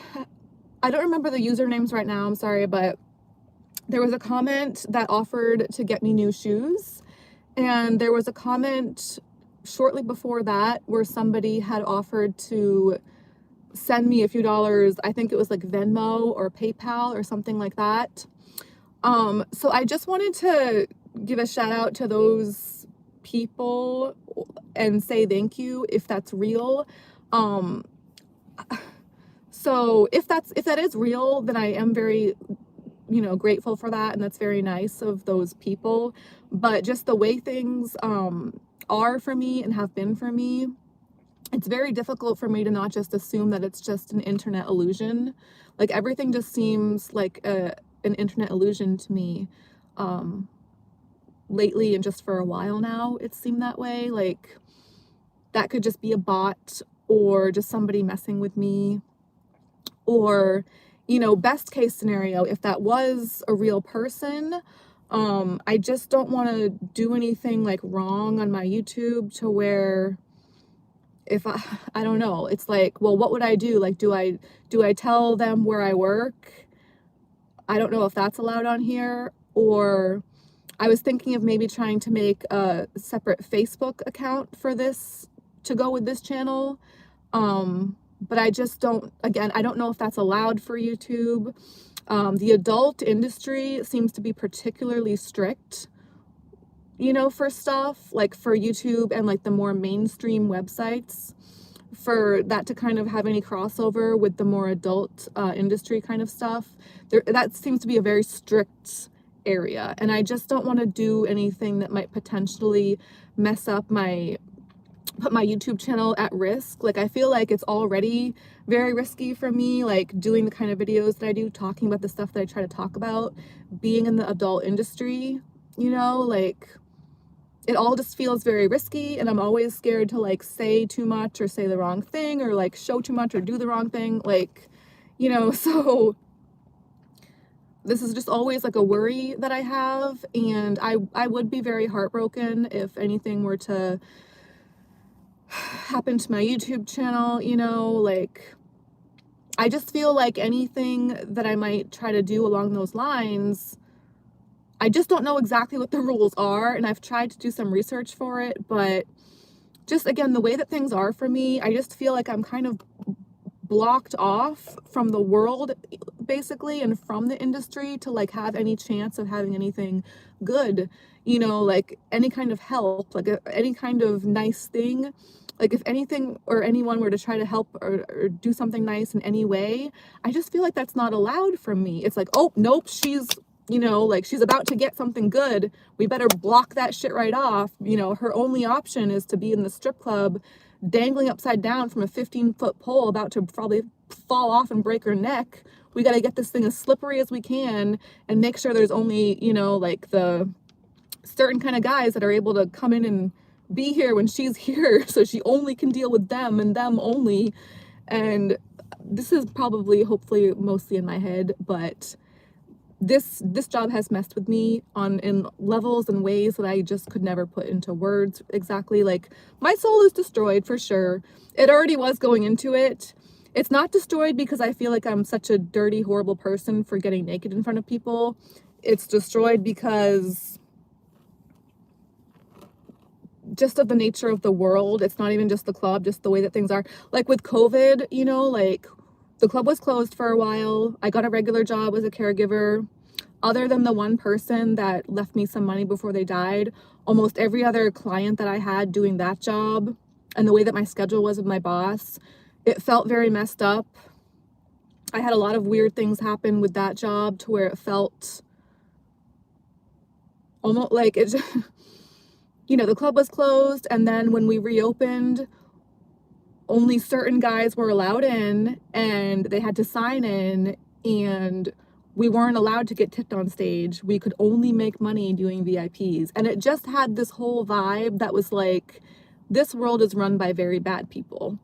I don't remember the usernames right now, I'm sorry, but there was a comment that offered to get me new shoes. And there was a comment shortly before that where somebody had offered to send me a few dollars. I think it was like Venmo or PayPal or something like that. So I just wanted to give a shout out to those people and say thank you if that's real. So if that is real, then I am very, grateful for that. And that's very nice of those people. But just the way things are for me and have been for me, it's very difficult for me to not just assume that it's just an internet illusion. Like, everything just seems like an internet illusion to me lately, and just for a while now it seemed that way. Like, that could just be a bot or just somebody messing with me. Or, best case scenario, if that was a real person, I just don't want to do anything like wrong on my YouTube to where if I don't know, it's like, well, what would I do? Like, do I tell them where I work? I don't know if that's allowed on here. Or I was thinking of maybe trying to make a separate Facebook account for this to go with this channel. But I just don't, again, I don't know if that's allowed for YouTube. The adult industry seems to be particularly strict, for stuff like for YouTube and like the more mainstream websites, for that to kind of have any crossover with the more adult industry kind of stuff. That seems to be a very strict area, and I just don't want to do anything that might potentially put my YouTube channel at risk. Like, I feel like it's already very risky for me, like doing the kind of videos that I do, talking about the stuff that I try to talk about, being in the adult industry, like, it all just feels very risky, and I'm always scared to like say too much or say the wrong thing or like show too much or do the wrong thing, like, so this is just always like a worry that I have. And I would be very heartbroken if anything were to happen to my YouTube channel, like, I just feel like anything that I might try to do along those lines, I just don't know exactly what the rules are, and I've tried to do some research for it, but just again, the way that things are for me, I just feel like I'm kind of blocked off from the world basically, and from the industry to like have any chance of having anything good, you know, like any kind of help, like any kind of nice thing. Like if anything or anyone were to try to help or do something nice in any way, I just feel like that's not allowed from me. It's like, oh nope, she's, you know, like she's about to get something good, we better block that shit right off. You know, her only option is to be in the strip club dangling upside down from a 15-foot pole, about to probably fall off and break her neck. We got to get this thing as slippery as we can and make sure there's only, you know, like the certain kind of guys that are able to come in and be here when she's here, so she only can deal with them and them only. And this is probably, hopefully, mostly in my head, but this job has messed with me in levels and ways that I just could never put into words exactly. Like, my soul is destroyed for sure. It already was going into it. It's not destroyed because I feel like I'm such a dirty, horrible person for getting naked in front of people. It's destroyed because just of the nature of the world. It's not even just the club, just the way that things are. Like with COVID, you know, like the club was closed for a while. I got a regular job as a caregiver. Other than the one person that left me some money before they died, almost every other client that I had doing that job, and the way that my schedule was with my boss, it felt very messed up. I had a lot of weird things happen with that job to where it felt almost like it, you know, the club was closed, and then when we reopened, only certain guys were allowed in, and they had to sign in, and we weren't allowed to get tipped on stage. We could only make money doing VIPs. And it just had this whole vibe that was like, this world is run by very bad people.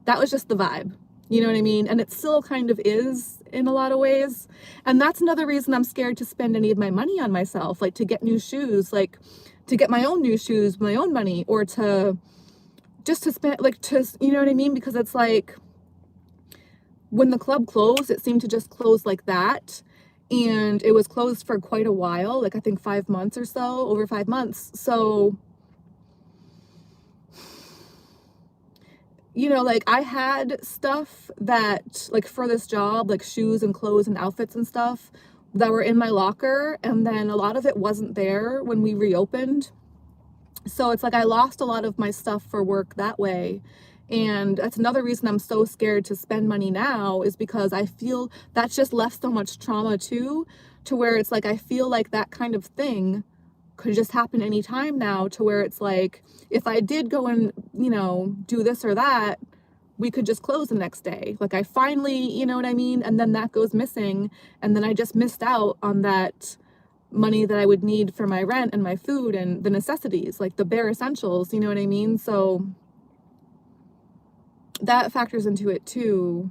That was just the vibe. You know what I mean? And it still kind of is in a lot of ways. And that's another reason I'm scared to spend any of my money on myself, like to get new shoes, like to get my own new shoes, my own money, or to just to spend, like, to, you know what I mean? Because it's like, when the club closed, it seemed to just close like that. And it was closed for quite a while, like I think 5 months or so, over 5 months. So, you know, like I had stuff that, like for this job, like shoes and clothes and outfits and stuff that were in my locker. And then a lot of it wasn't there when we reopened. So it's like I lost a lot of my stuff for work that way. And that's another reason I'm so scared to spend money now, is because I feel that's just left so much trauma too, to where it's like I feel like that kind of thing could just happen anytime now, to where it's like if I did go and, you know, do this or that, we could just close the next day. Like I finally, you know what I mean? And then that goes missing, and then I just missed out on that money that I would need for my rent and my food and the necessities, like the bare essentials, you know what I mean? So that factors into it too.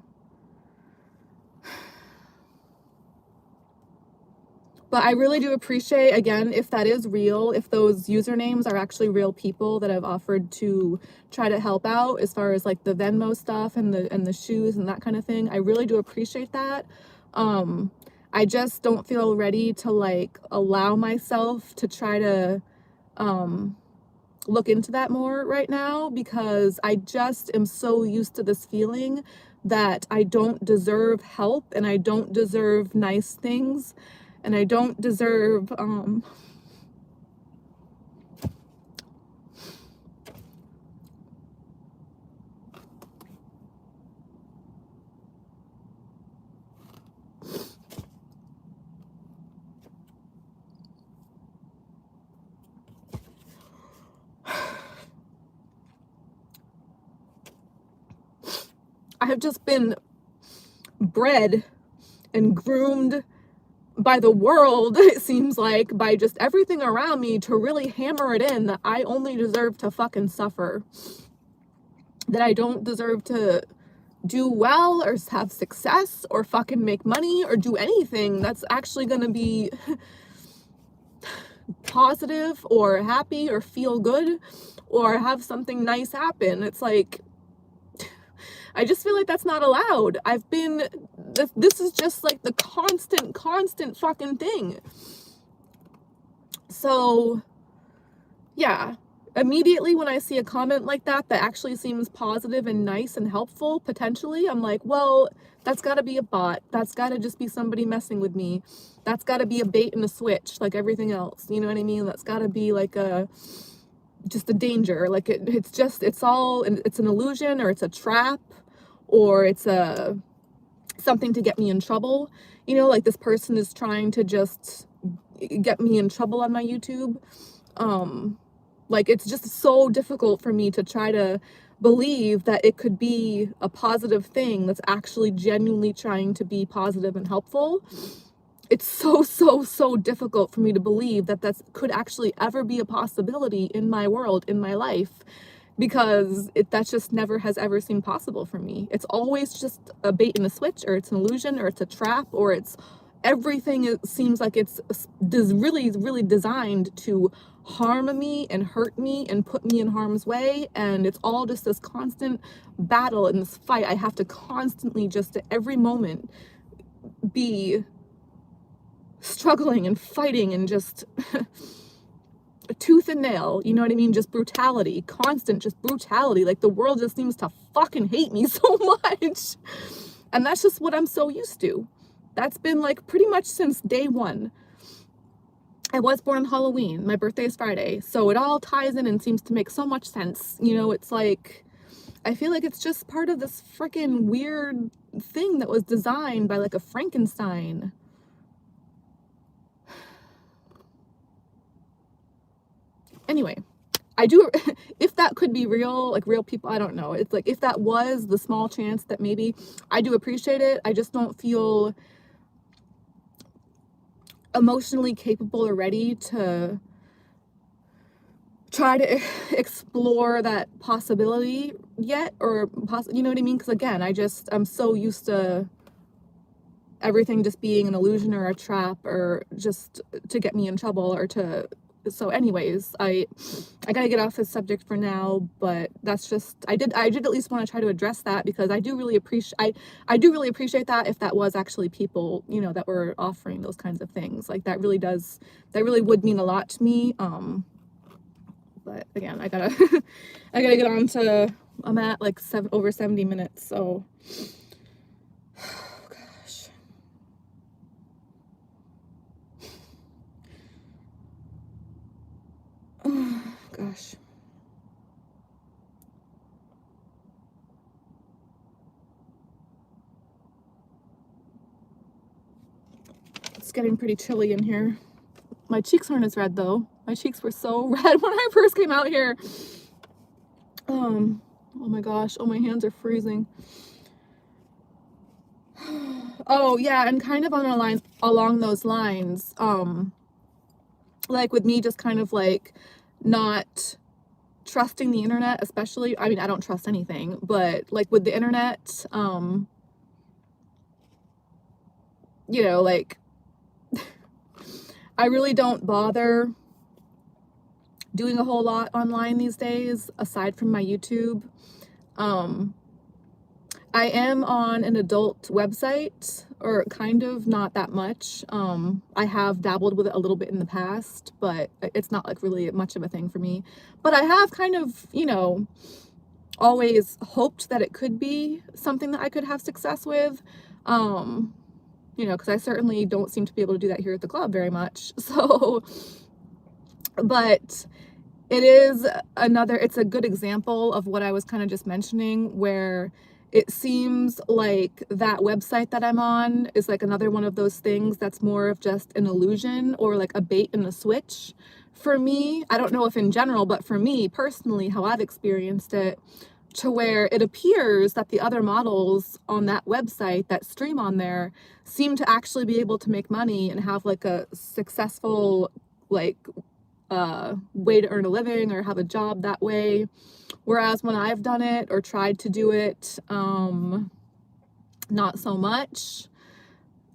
But I really do appreciate, again, if that is real, if those usernames are actually real people that have offered to try to help out as far as like the Venmo stuff and the shoes and that kind of thing. I really do appreciate that. I just don't feel ready to like allow myself to try to look into that more right now, because I just am so used to this feeling that I don't deserve help, and I don't deserve nice things, and I don't deserve I have just been bred and groomed by the world, it seems like, by just everything around me, to really hammer it in that I only deserve to fucking suffer, that I don't deserve to do well or have success or fucking make money or do anything that's actually gonna be positive or happy or feel good or have something nice happen. It's like, I just feel like that's not allowed. This is just like the constant fucking thing. So, yeah. Immediately when I see a comment like that actually seems positive and nice and helpful, potentially, I'm like, well, that's gotta be a bot. That's gotta just be somebody messing with me. That's gotta be a bait and a switch, like everything else. You know what I mean? That's gotta be like just a danger. Like it's an illusion, or it's a trap, or it's something to get me in trouble. You know, like this person is trying to just get me in trouble on my YouTube. Like, it's just so difficult for me to try to believe that it could be a positive thing that's actually genuinely trying to be positive and helpful. It's so difficult for me to believe that could actually ever be a possibility in my world, in my life, because that just never has ever seemed possible for me. It's always just a bait and a switch, or it's an illusion, or it's a trap, or it's everything. It seems like it's really designed to harm me and hurt me and put me in harm's way, and it's all just this constant battle and this fight. I have to constantly, just at every moment, be struggling and fighting and just tooth and nail, you know what I mean? Just brutality, constant just brutality. Like, the world just seems to fucking hate me so much. And that's just what I'm so used to. That's been like pretty much since day one. I was born on Halloween. My birthday is Friday. So it all ties in and seems to make so much sense. You know, it's like, I feel like it's just part of this freaking weird thing that was designed by like a Frankenstein. Anyway, I do, if that could be real, like real people, I don't know. It's like, if that was the small chance that maybe, I do appreciate it. I just don't feel emotionally capable or ready to try to explore that possibility yet, or you know what I mean? Because again, I'm so used to everything just being an illusion or a trap, or just to get me in trouble, or to, so anyways, I gotta get off this subject for now, but that's just, I did at least want to try to address that, because I do really appreciate that if that was actually people, you know, that were offering those kinds of things. Like, that really would mean a lot to me. But again, I gotta get on to, I'm at like over 70 minutes, so gosh. Oh gosh. It's getting pretty chilly in here. My cheeks aren't as red though. My cheeks were so red when I first came out here. Oh my gosh. Oh, my hands are freezing. Oh yeah, and kind of along those lines, like with me just kind of like not trusting the internet, especially, I mean, I don't trust anything, but like with the internet, you know, like, I really don't bother doing a whole lot online these days, aside from my YouTube. I am on an adult website, or kind of, not that much. I have dabbled with it a little bit in the past, but it's not like really much of a thing for me. But I have kind of, you know, always hoped that it could be something that I could have success with. You know, because I certainly don't seem to be able to do that here at the club very much. So, but it's a good example of what I was kind of just mentioning, where it seems like that website that I'm on is like another one of those things that's more of just an illusion, or like a bait and a switch for me. I don't know if in general, but for me personally, how I've experienced it, to where it appears that the other models on that website that stream on there seem to actually be able to make money and have like a successful, like, way to earn a living, or have a job that way. Whereas when I've done it or tried to do it, not so much.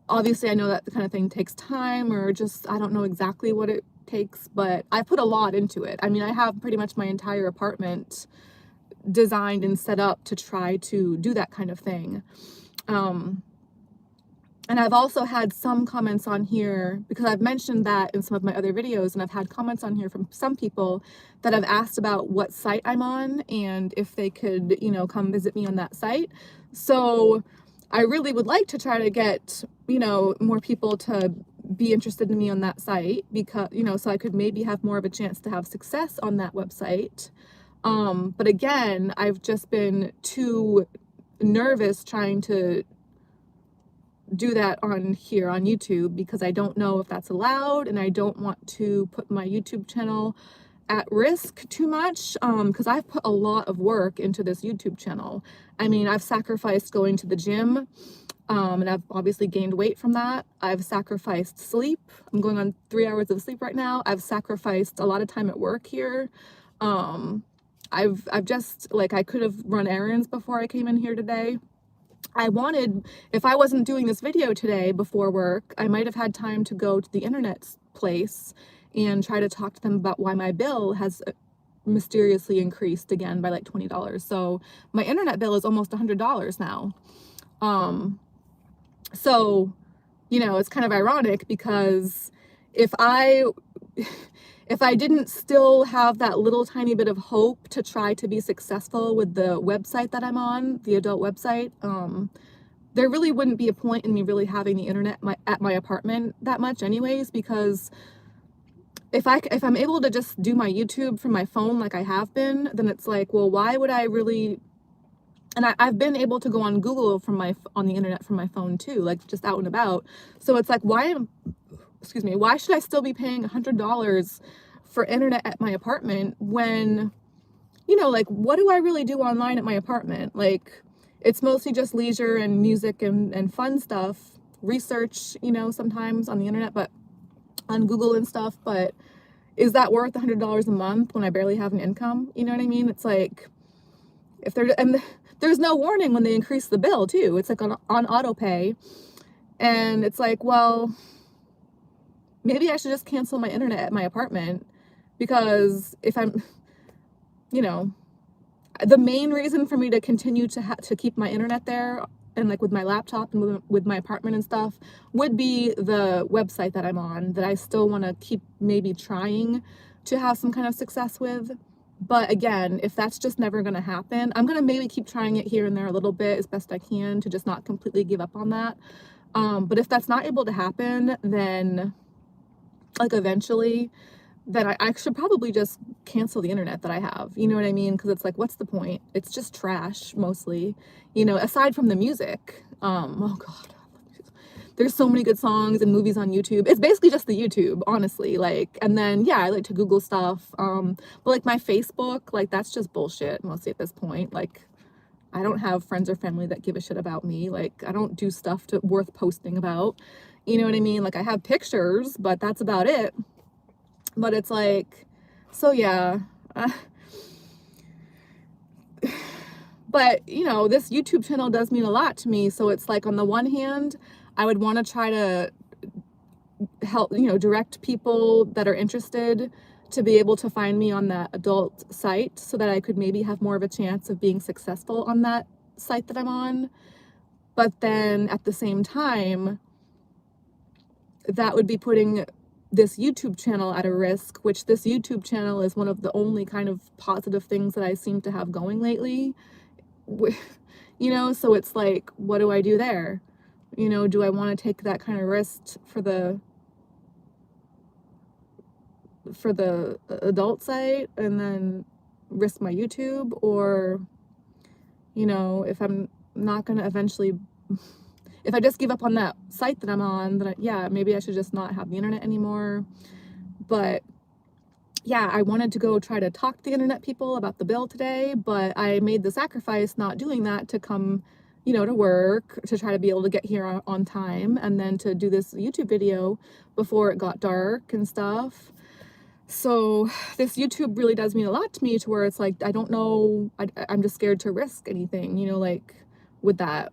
Obviously, I know that the kind of thing takes time, or just, I don't know exactly what it takes, but I put a lot into it. I mean, I have pretty much my entire apartment designed and set up to try to do that kind of thing. And I've also had some comments on here, because I've mentioned that in some of my other videos, and I've had comments on here from some people that have asked about what site I'm on and if they could, you know, come visit me on that site. So I really would like to try to get, you know, more people to be interested in me on that site, because, you know, so I could maybe have more of a chance to have success on that website. But again, I've just been too nervous trying to do that on here on YouTube, because I don't know if that's allowed, and I don't want to put my YouTube channel at risk too much, because I've put a lot of work into this YouTube channel. I mean, I've sacrificed going to the gym, and I've obviously gained weight from that. I've sacrificed sleep. I'm going on 3 hours of sleep right now. I've sacrificed a lot of time at work here. I've just, like, I could have run errands before I came in here today. I wanted, if I wasn't doing this video today before work, I might have had time to go to the internet place and try to talk to them about why my bill has mysteriously increased again by like $20. So my internet bill is almost $100 now. So, you know, it's kind of ironic, because if I didn't still have that little tiny bit of hope to try to be successful with the website that I'm on, the adult website, there really wouldn't be a point in me really having the internet at my apartment that much anyways, because if I'm able to just do my YouTube from my phone like I have been, then it's like, well, why would I really? And I've been able to go on Google on the internet from my phone too, like just out and about. So it's like, why should I still be paying $100 for internet at my apartment when, you know, like, what do I really do online at my apartment? Like, it's mostly just leisure and music and fun stuff, research, you know, sometimes on the internet, but on Google and stuff. But is that worth $100 a month when I barely have an income? You know what I mean? It's like, there's no warning when they increase the bill too. It's like on auto pay. And it's like, well, maybe I should just cancel my internet at my apartment, because if I'm, you know, the main reason for me to continue to keep my internet there and like with my laptop and with my apartment and stuff would be the website that I'm on, that I still want to keep maybe trying to have some kind of success with. But again, if that's just never going to happen, I'm going to maybe keep trying it here and there a little bit as best I can to just not completely give up on that. But if that's not able to happen, then like eventually, then I should probably just cancel the internet that I have. You know what I mean? Because it's like, what's the point? It's just trash mostly, you know, aside from the music. Oh God. There's so many good songs and movies on YouTube. It's basically just the YouTube, honestly. Like, and then, yeah, I like to Google stuff. But like my Facebook, like that's just bullshit mostly at this point. Like, I don't have friends or family that give a shit about me. Like, I don't do stuff worth posting about. You know what I mean? Like, I have pictures, but that's about it. But it's like, so yeah. But, you know, this YouTube channel does mean a lot to me. So it's like, on the one hand, I would want to try to help, you know, direct people that are interested to be able to find me on that adult site, so that I could maybe have more of a chance of being successful on that site that I'm on. But then at the same time, that would be putting this YouTube channel at a risk, which this YouTube channel is one of the only kind of positive things that I seem to have going lately. You know, so it's like, what do I do there? You know, do I want to take that kind of risk for the adult site and then risk my YouTube? Or, you know, if I'm not going to eventually, if I just give up on that site that I'm on, then yeah, maybe I should just not have the internet anymore. But yeah, I wanted to go try to talk to the internet people about the bill today, but I made the sacrifice not doing that to come, you know, to work, to try to be able to get here on time, and then to do this YouTube video before it got dark and stuff. So this YouTube really does mean a lot to me, to where it's like, I don't know, I'm just scared to risk anything, you know, like with that.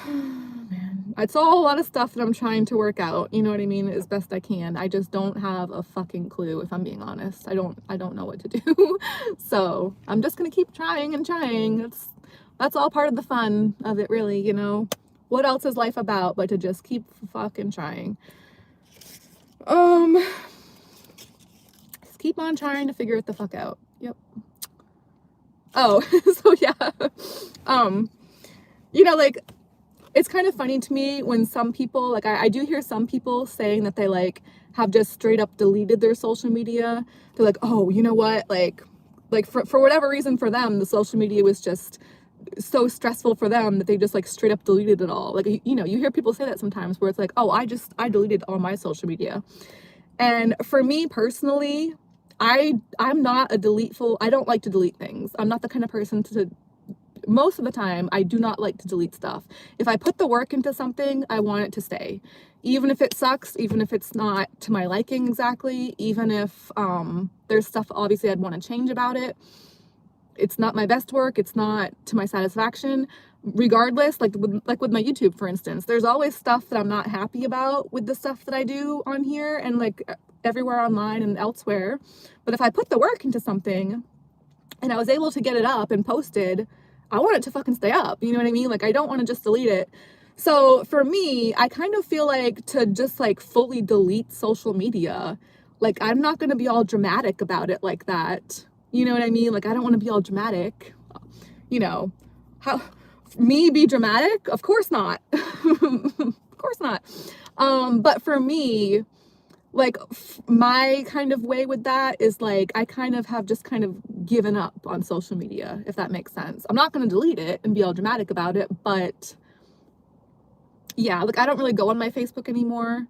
Man, It's all a lot of stuff that I'm trying to work out, you know what I mean, as best I can. I just don't have a fucking clue, if I'm being honest. I don't know what to do. So I'm just gonna keep trying and trying. That's all part of the fun of it, really, you know. What else is life about but to just keep fucking trying? Just keep on trying to figure it the fuck out. Yep. Oh, so yeah. You know, like, it's kind of funny to me when some people, like, I do hear some people saying that they, like, have just straight up deleted their social media. They're like, oh, you know what, like for whatever reason for them, the social media was just so stressful for them that they just, like, straight up deleted it all. Like, you know, you hear people say that sometimes where it's like, oh, I deleted all my social media. And for me personally, I'm not a deleteful, I don't like to delete things. I'm not the kind of person to, most of the time, I do not like to delete stuff. If I put the work into something, I want it to stay. Even if it sucks, even if it's not to my liking exactly, even if there's stuff obviously I'd want to change about it. It's not my best work, it's not to my satisfaction. Regardless, like with my YouTube, for instance, there's always stuff that I'm not happy about with the stuff that I do on here and, like, everywhere online and elsewhere. But if I put the work into something and I was able to get it up and posted, I want it to fucking stay up. You know what I mean? Like, I don't want to just delete it. So for me, I kind of feel like to just, like, fully delete social media, like, I'm not going to be all dramatic about it like that. You know what I mean? Like, I don't want to be all dramatic. You know, how me be dramatic? Of course not. Of course not. But for me, like, my kind of way with that is, like, I kind of have just kind of given up on social media, if that makes sense. I'm not going to delete it and be all dramatic about it, but yeah, like, I don't really go on my Facebook anymore.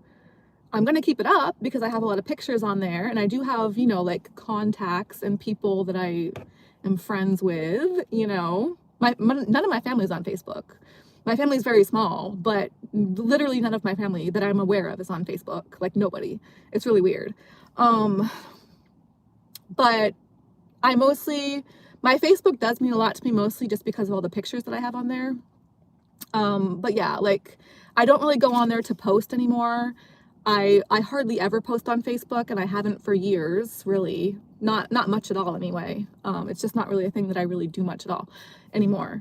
I'm going to keep it up because I have a lot of pictures on there, and I do have, you know, like, contacts and people that I am friends with, you know. None of my family's on Facebook. My family's very small, but literally none of my family that I'm aware of is on Facebook. Like, nobody. It's really weird. But my Facebook does mean a lot to me, mostly just because of all the pictures that I have on there. But yeah, like, I don't really go on there to post anymore. I hardly ever post on Facebook, and I haven't for years, really. Not much at all anyway. It's just not really a thing that I really do much at all anymore.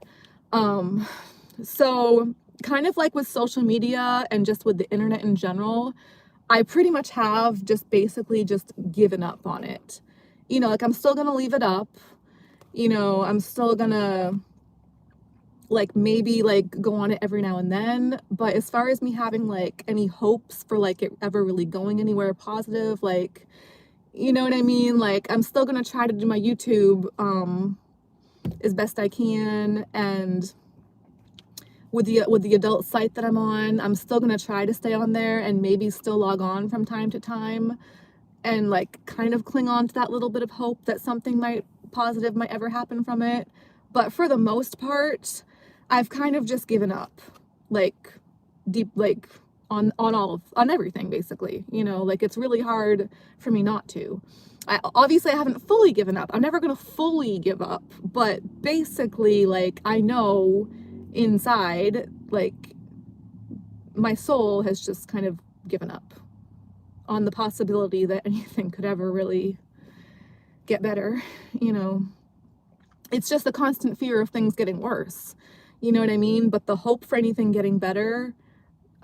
So kind of like with social media and just with the internet in general, I pretty much have just basically just given up on it. You know, like, I'm still gonna leave it up. You know, I'm still gonna, like, maybe, like, go on it every now and then, but as far as me having, like, any hopes for, like, it ever really going anywhere positive, like, you know what I mean? Like, I'm still gonna try to do my YouTube as best I can, and with the adult site that I'm on, I'm still gonna try to stay on there and maybe still log on from time to time and, like, kind of cling on to that little bit of hope that something positive might ever happen from it. But for the most part, I've kind of just given up, like, deep, like, on everything, basically. You know, like, it's really hard for me not to. Obviously, I haven't fully given up. I'm never gonna fully give up, but basically, like, I know inside, like, my soul has just kind of given up on the possibility that anything could ever really get better. You know, it's just the constant fear of things getting worse. You know what I mean? But the hope for anything getting better,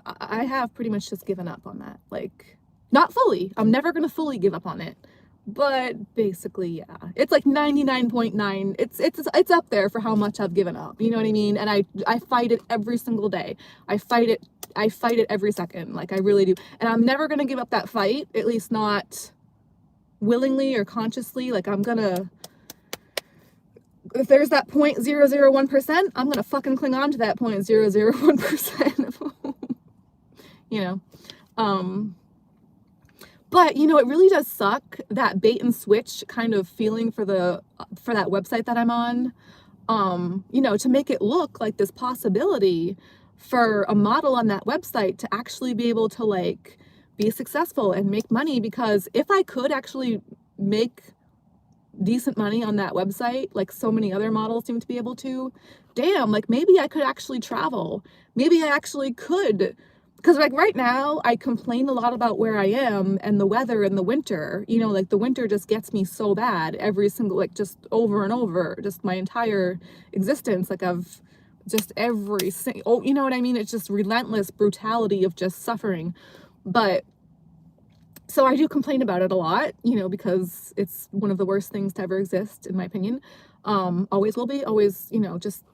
I have pretty much just given up on that. Like, not fully. I'm never going to fully give up on it. But basically, yeah. It's like 99.9. It's up there for how much I've given up. You know what I mean? And I fight it every single day. I fight it every second. Like, I really do. And I'm never going to give up that fight, at least not willingly or consciously. Like, I'm going to, if there's that 0.001%, I'm gonna fucking cling on to that 0.001%. You know, but, you know, it really does suck, that bait and switch kind of feeling for that website that I'm on. You know, to make it look like this possibility for a model on that website to actually be able to, like, be successful and make money, because if I could actually make decent money on that website, like so many other models seem to be able to, damn, like maybe I could actually travel. Maybe I actually could. Because like right now, I complain a lot about where I am and the weather in the winter. You know, like the winter just gets me so bad every single, like just over and over, just my entire existence. Like I've just every single, oh, you know what I mean? It's just relentless brutality of just suffering. But so I do complain about it a lot, you know, because it's one of the worst things to ever exist, in my opinion. Always will be, always, you know, just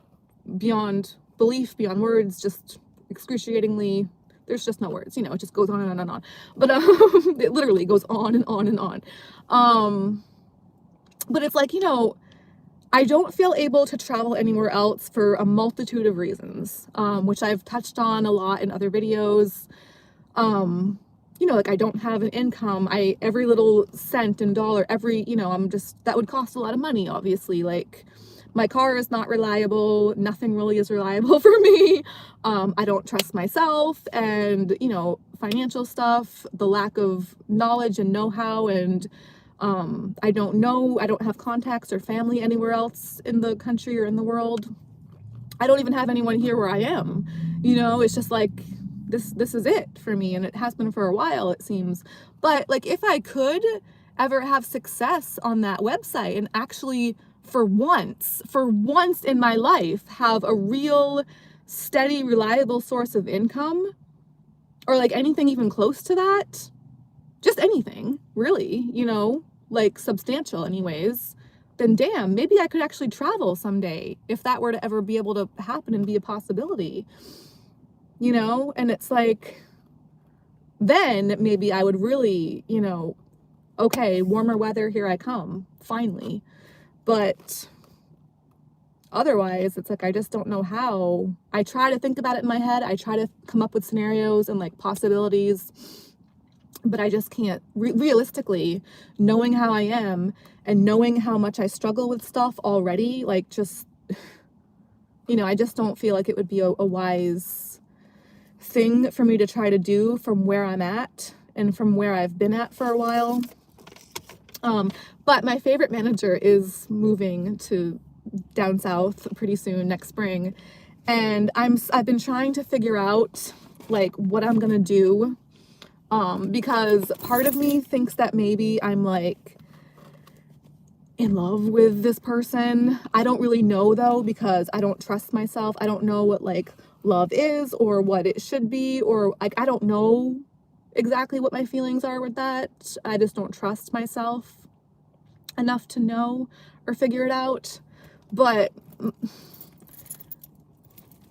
beyond belief, beyond words, just excruciatingly, there's just no words, you know, it just goes on and on and on. But it literally goes on and on and on. But it's like, you know, I don't feel able to travel anywhere else for a multitude of reasons, which I've touched on a lot in other videos. You know, like I don't have an income. Every little cent and dollar, you know, that would cost a lot of money, obviously. Like my car is not reliable. Nothing really is reliable for me. I don't trust myself, and, you know, financial stuff, the lack of knowledge and know-how, and I don't have contacts or family anywhere else in the country or in the world. I don't even have anyone here where I am. You know, it's just like, this is it for me, and it has been for a while, it seems. But like if I could ever have success on that website and actually for once in my life have a real steady, reliable source of income, or like anything even close to that, just anything really, you know, like substantial anyways, then damn, maybe I could actually travel someday if that were to ever be able to happen and be a possibility. You know, and it's like, then maybe I would really, you know, okay, warmer weather, here I come, finally. But otherwise, it's like, I just don't know how. I try to think about it in my head. I try to come up with scenarios and like possibilities, but I just can't. Realistically, knowing how I am and knowing how much I struggle with stuff already, like just, you know, I just don't feel like it would be a wise thing for me to try to do from where I'm at and from where I've been at for a while. But my favorite manager is moving to down south pretty soon, next spring, and I've been trying to figure out like what I'm gonna do, because part of me thinks that maybe I'm like in love with this person. I don't really know though, because I don't trust myself. I don't know what like love is or what it should be, or like I don't know exactly what my feelings are with that. I just don't trust myself enough to know or figure it out. But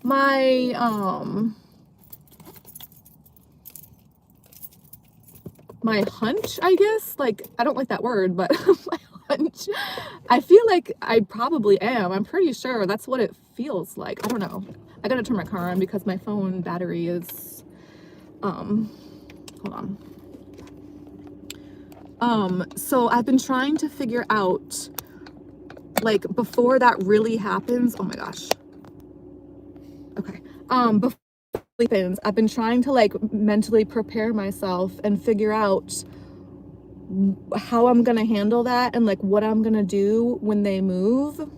my my hunch, I guess, like I don't like that word, but my hunch, I feel like I probably am. I'm pretty sure that's what it feels like. I don't know. I gotta turn my car on because my phone battery is hold on. So I've been trying to figure out, like, before that really happens. Oh my gosh. Okay. Before it happens, I've been trying to like mentally prepare myself and figure out how I'm gonna handle that and like what I'm gonna do when they move.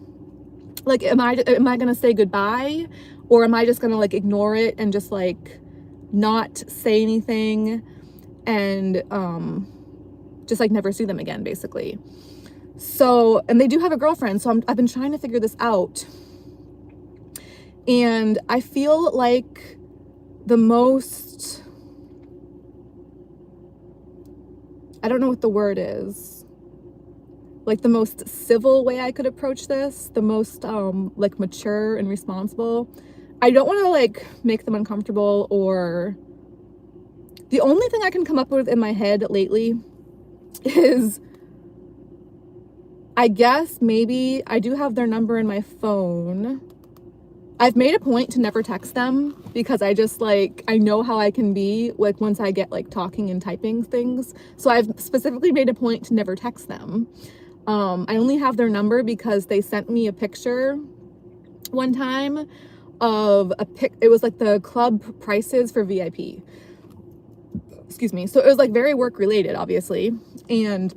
Like, am I gonna say goodbye, or am I just gonna like ignore it and just like not say anything and just like never see them again, basically. So, and they do have a girlfriend, so I've been trying to figure this out, and I feel like the most, I don't know what the word is, like the most civil way I could approach this, the most like mature and responsible. I don't want to like make them uncomfortable, or the only thing I can come up with in my head lately is, I guess maybe I do have their number in my phone. I've made a point to never text them because I just like, I know how I can be like once I get like talking and typing things. So I've specifically made a point to never text them. I only have their number because they sent me a picture one time of it was like the club prices for VIP. Excuse me. So it was like very work related, obviously. And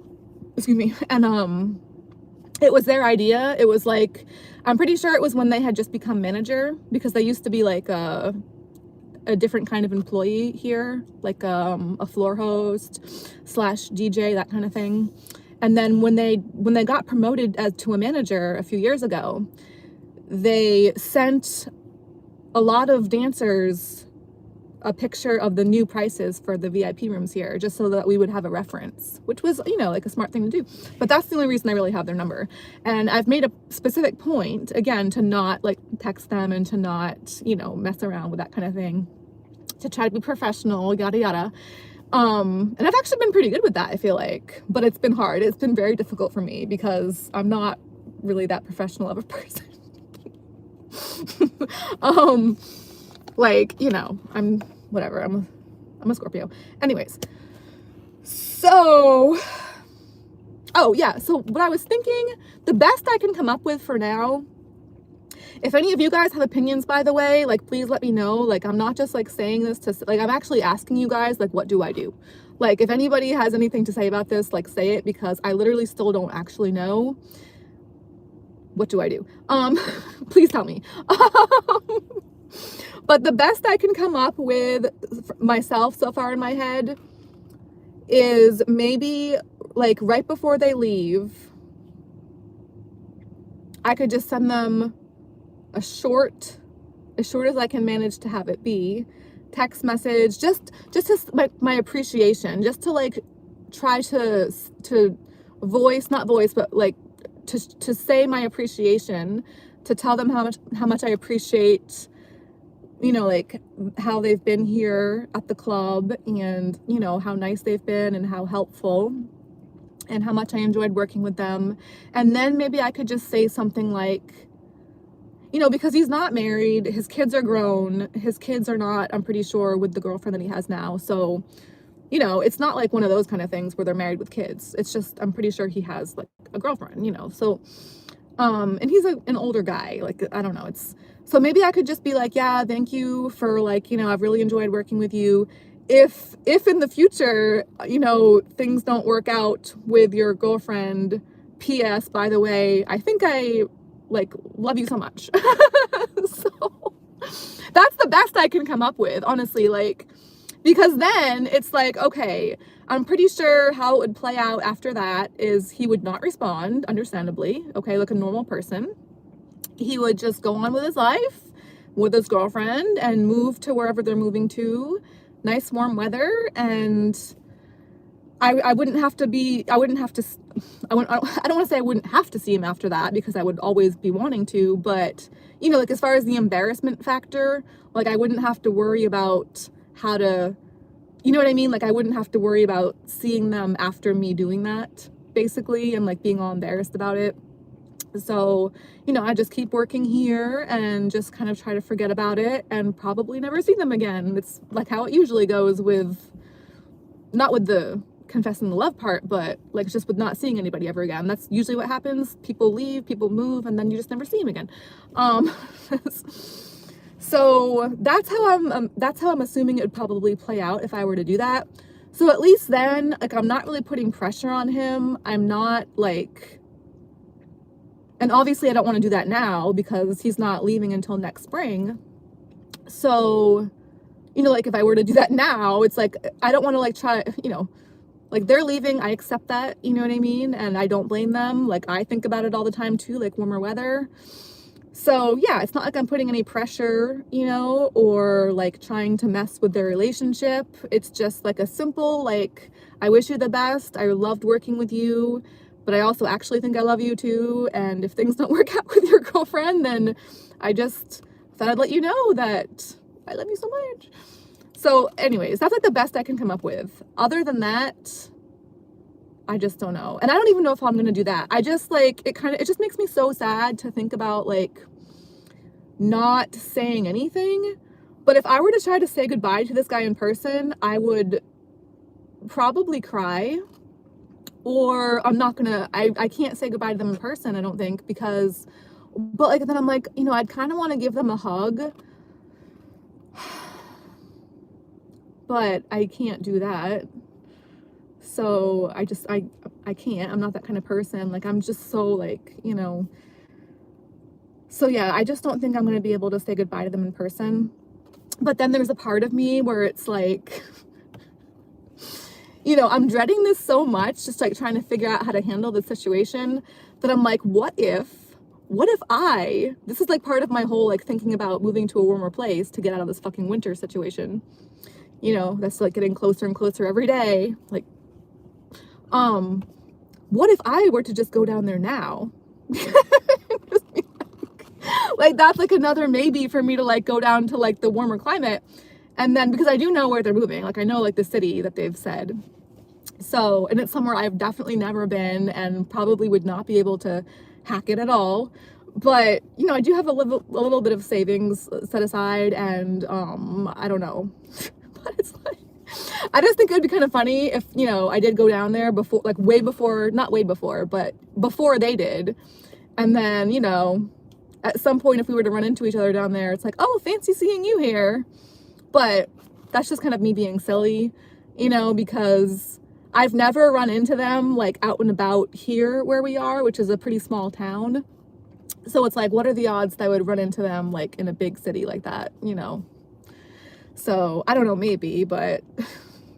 excuse me. And It was their idea. It was like, I'm pretty sure it was when they had just become manager, because they used to be like a different kind of employee here, like a floor host slash DJ, that kind of thing. And then when they got promoted to a manager a few years ago, they sent a lot of dancers a picture of the new prices for the VIP rooms here, just so that we would have a reference, which was, you know, like a smart thing to do. But that's the only reason I really have their number. And I've made a specific point, again, to not like text them and to not, you know, mess around with that kind of thing, to try to be professional, yada yada. And I've actually been pretty good with that, I feel like, but it's been hard. It's been very difficult for me because I'm not really that professional of a person. Like, you know, I'm whatever, I'm a Scorpio. Anyways, so, oh yeah, so what I was thinking, the best I can come up with for now, if any of you guys have opinions, by the way, like, please let me know. Like, I'm not just like saying this to, like, I'm actually asking you guys, like, what do I do? Like, if anybody has anything to say about this, like, say it, because I literally still don't actually know. What do I do? Please tell me. But the best I can come up with myself so far in my head is maybe like right before they leave, I could just send them a short, as short as I can manage to have it be, text message, just to my appreciation, just to like try to voice, not voice, but like to say my appreciation, to tell them how much I appreciate, you know, like how they've been here at the club, and, you know, how nice they've been and how helpful, and how much I enjoyed working with them. And then maybe I could just say something like, you know, because he's not married, his kids are grown, his kids are not, I'm pretty sure, with the girlfriend that he has now. So, you know, it's not like one of those kind of things where they're married with kids. It's just, I'm pretty sure he has like a girlfriend, you know. So, and he's an older guy, like, I don't know, so maybe I could just be like, yeah, thank you for, like, you know, I've really enjoyed working with you. If in the future, you know, things don't work out with your girlfriend, PS, by the way, I think I, like, love you so much. So that's the best I can come up with, honestly, like, because then it's like, okay, I'm pretty sure how it would play out after that is he would not respond, understandably, okay, like a normal person. He would just go on with his life, with his girlfriend, and move to wherever they're moving to. Nice warm weather, and I wouldn't have to, I don't want to say I wouldn't have to see him after that, because I would always be wanting to, but, you know, like, as far as the embarrassment factor, like, I wouldn't have to worry about how to, you know what I mean? Like, I wouldn't have to worry about seeing them after me doing that, basically, and like being all embarrassed about it. So, you know, I just keep working here and just kind of try to forget about it and probably never see them again. It's like how it usually goes with, not with the confessing the love part, but like just with not seeing anybody ever again. That's usually what happens. People leave, people move, and then you just never see them again. So that's how I'm assuming it would probably play out if I were to do that. So at least then, like, I'm not really putting pressure on him. I'm not like, and obviously I don't want to do that now because he's not leaving until next spring. So, you know, like, if I were to do that now, it's like, I don't want to like try, you know, like, they're leaving, I accept that, you know what I mean? And I don't blame them. Like, I think about it all the time too, like warmer weather. So yeah, it's not like I'm putting any pressure, you know, or like trying to mess with their relationship. It's just like a simple, like, I wish you the best. I loved working with you, but I also actually think I love you too. And if things don't work out with your girlfriend, then I just thought I'd let you know that I love you so much. So anyways, that's like the best I can come up with. Other than that, I just don't know. And I don't even know if I'm going to do that. I just like, it just makes me so sad to think about like not saying anything. But if I were to try to say goodbye to this guy in person, I would probably cry. Or I'm not gonna, I can't say goodbye to them in person, I don't think, because, but like, then I'm like, you know, I'd kind of want to give them a hug, but I can't do that. So I I can't. I'm not that kind of person. Like, I'm just so, like, you know. So yeah, I just don't think I'm going to be able to say goodbye to them in person. But then there's a part of me where it's like, you know, I'm dreading this so much, just like trying to figure out how to handle the situation, that I'm like, what if this is like part of my whole like thinking about moving to a warmer place to get out of this fucking winter situation, you know, that's like getting closer and closer every day. Like, what if I were to just go down there now? Like, that's like another maybe for me to like go down to like the warmer climate. And then, because I do know where they're moving, like I know like the city that they've said. So, and it's somewhere I've definitely never been and probably would not be able to hack it at all. But, you know, I do have a little bit of savings set aside, and I don't know. But it's like, I just think it would be kind of funny if, you know, I did go down there before, like way before, not way before, but before they did. And then, you know, at some point, if we were to run into each other down there, it's like, oh, fancy seeing you here. But that's just kind of me being silly, you know, because I've never run into them like out and about here where we are, which is a pretty small town. So it's like, what are the odds that I would run into them like in a big city like that, you know? So I don't know, maybe, but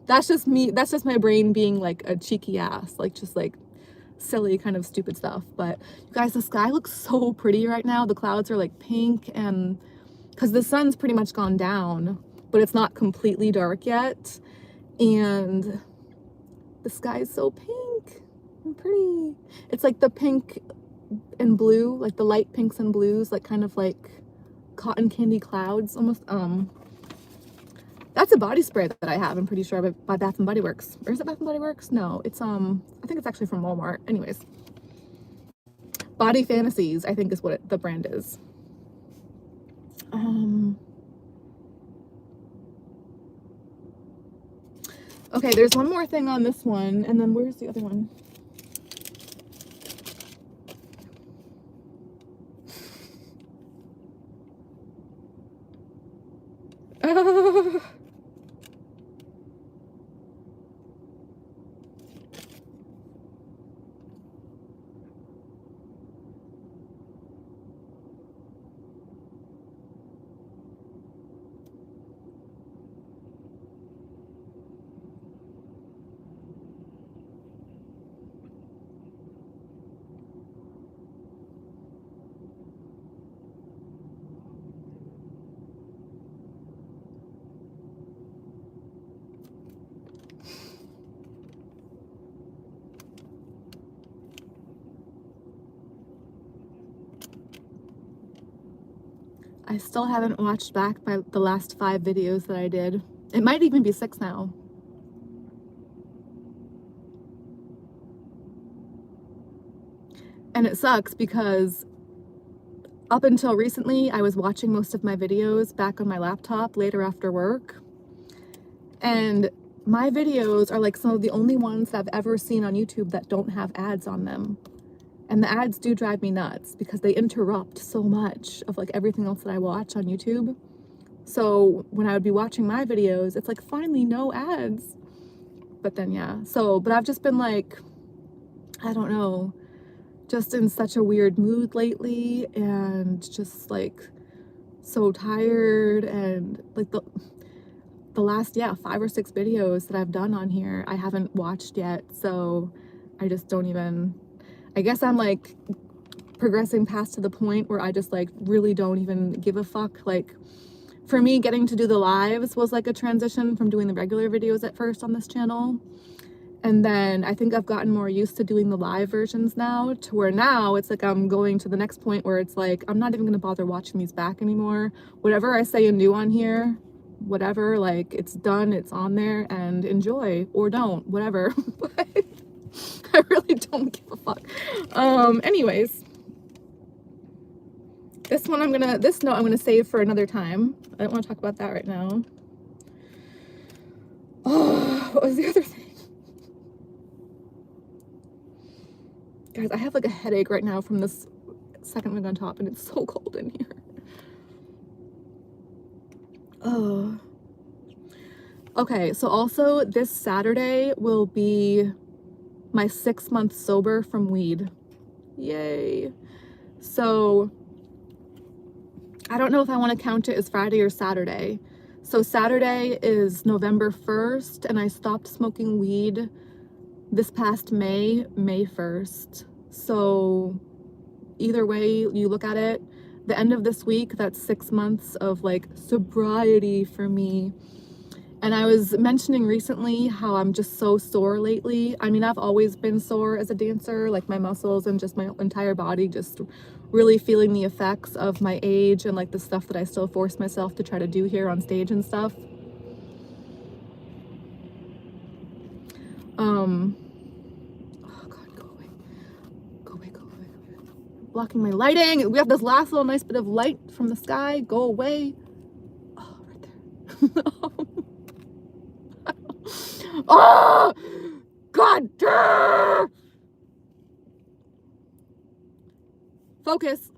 that's just me. That's just my brain being like a cheeky ass, like just like silly kind of stupid stuff. But you guys, the sky looks so pretty right now. The clouds are like pink, and because the sun's pretty much gone down, but it's not completely dark yet. And the sky is so pink and pretty. It's like the pink and blue, like the light pinks and blues, like kind of like cotton candy clouds almost. That's a body spray that I have, I'm pretty sure, by Bath and Body Works. Or is it Bath and Body Works? No, it's I think it's actually from Walmart. Anyways, Body Fantasies, I think is what the brand is. Okay, there's one more thing on this one, and then where's the other one? I still haven't watched back the last 5 videos that I did. It might even be 6 now. And it sucks because up until recently, I was watching most of my videos back on my laptop later after work. And my videos are like some of the only ones that I've ever seen on YouTube that don't have ads on them. And the ads do drive me nuts because they interrupt so much of like everything else that I watch on YouTube. So when I would be watching my videos, it's like, finally, no ads. But then, yeah. So, but I've just been like, I don't know, just in such a weird mood lately, and just like so tired, and like the last 5 or 6 videos that I've done on here I haven't watched yet. So I just don't even, I guess I'm like progressing past to the point where I just like really don't even give a fuck. Like, for me, getting to do the lives was like a transition from doing the regular videos at first on this channel. And then I think I've gotten more used to doing the live versions now, to where now it's like I'm going to the next point where it's like, I'm not even gonna bother watching these back anymore. Whatever I say and do on here, whatever, like, it's done, it's on there, and enjoy, or don't, whatever. But I really don't give a fuck. Anyways, this note I'm gonna save for another time. I don't want to talk about that right now. Oh, what was the other thing? Guys, I have like a headache right now from this second wing on top, and it's so cold in here. Oh. Okay, so also this Saturday will be my 6 months sober from weed. Yay. So I don't know if I want to count it as Friday or Saturday. So Saturday is November 1st, and I stopped smoking weed this past May 1st. So either way you look at it, the end of this week, that's 6 months of like sobriety for me. And I was mentioning recently how I'm just so sore lately. I mean, I've always been sore as a dancer, like my muscles and just my entire body, just really feeling the effects of my age and like the stuff that I still force myself to try to do here on stage and stuff. Oh God, go away. Go away, go away, go away. Blocking my lighting. We have this last little nice bit of light from the sky. Go away. Oh, right there. Oh, God damn! Focus.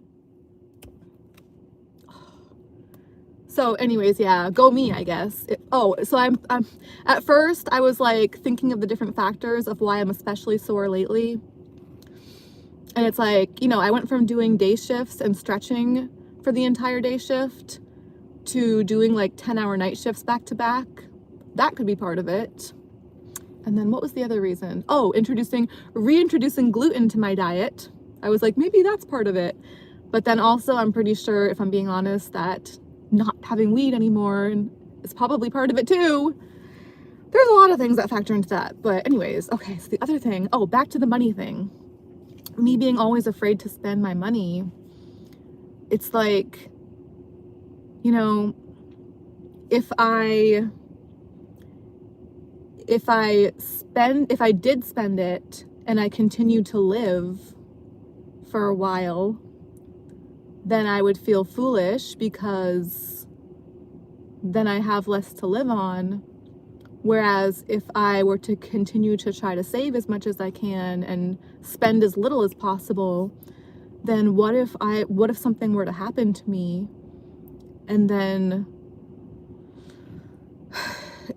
So anyways, yeah, go me, I guess. So I'm at first I was like thinking of the different factors of why I'm especially sore lately. And it's like, you know, I went from doing day shifts and stretching for the entire day shift to doing like 10-hour night shifts back to back. That could be part of it. And then what was the other reason? Oh, reintroducing gluten to my diet. I was like, maybe that's part of it. But then also I'm pretty sure, if I'm being honest, that not having weed anymore is probably part of it too. There's a lot of things that factor into that. But anyways, okay, so the other thing, back to the money thing. Me being always afraid to spend my money. It's like, you know, if I did spend it and I continued to live for a while, then I would feel foolish because then I have less to live on. Whereas if I were to continue to try to save as much as I can and spend as little as possible, then what if something were to happen to me and then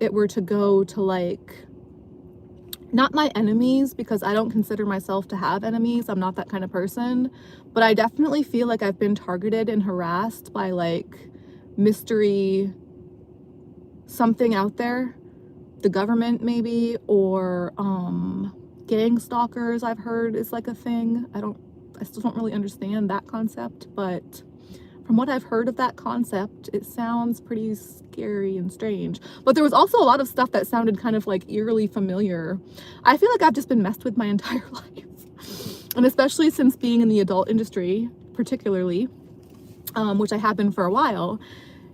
it were to go to like, not my enemies, because I don't consider myself to have enemies. I'm not that kind of person, but I definitely feel like I've been targeted and harassed by like mystery something out there, the government maybe, or gang stalkers I've heard is like a thing. I still don't really understand that concept, but from what I've heard of that concept, it sounds pretty scary and strange. But there was also a lot of stuff that sounded kind of like eerily familiar. I feel like I've just been messed with my entire life. And especially since being in the adult industry, particularly, which I have been for a while,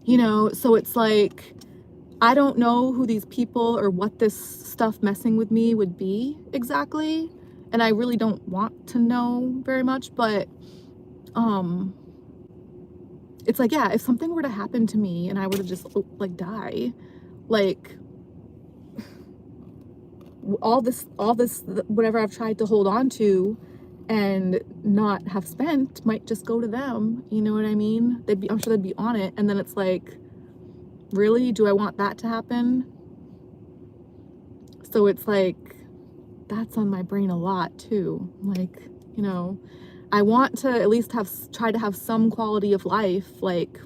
you know, so it's like, I don't know who these people or what this stuff messing with me would be exactly. And I really don't want to know very much, but, it's like, yeah, if something were to happen to me and I were to just like die, like all this, whatever I've tried to hold on to and not have spent might just go to them. You know what I mean? I'm sure they'd be on it. And then it's like, really, do I want that to happen? So it's like, that's on my brain a lot too. Like, you know, I want to at least try to have some quality of life, like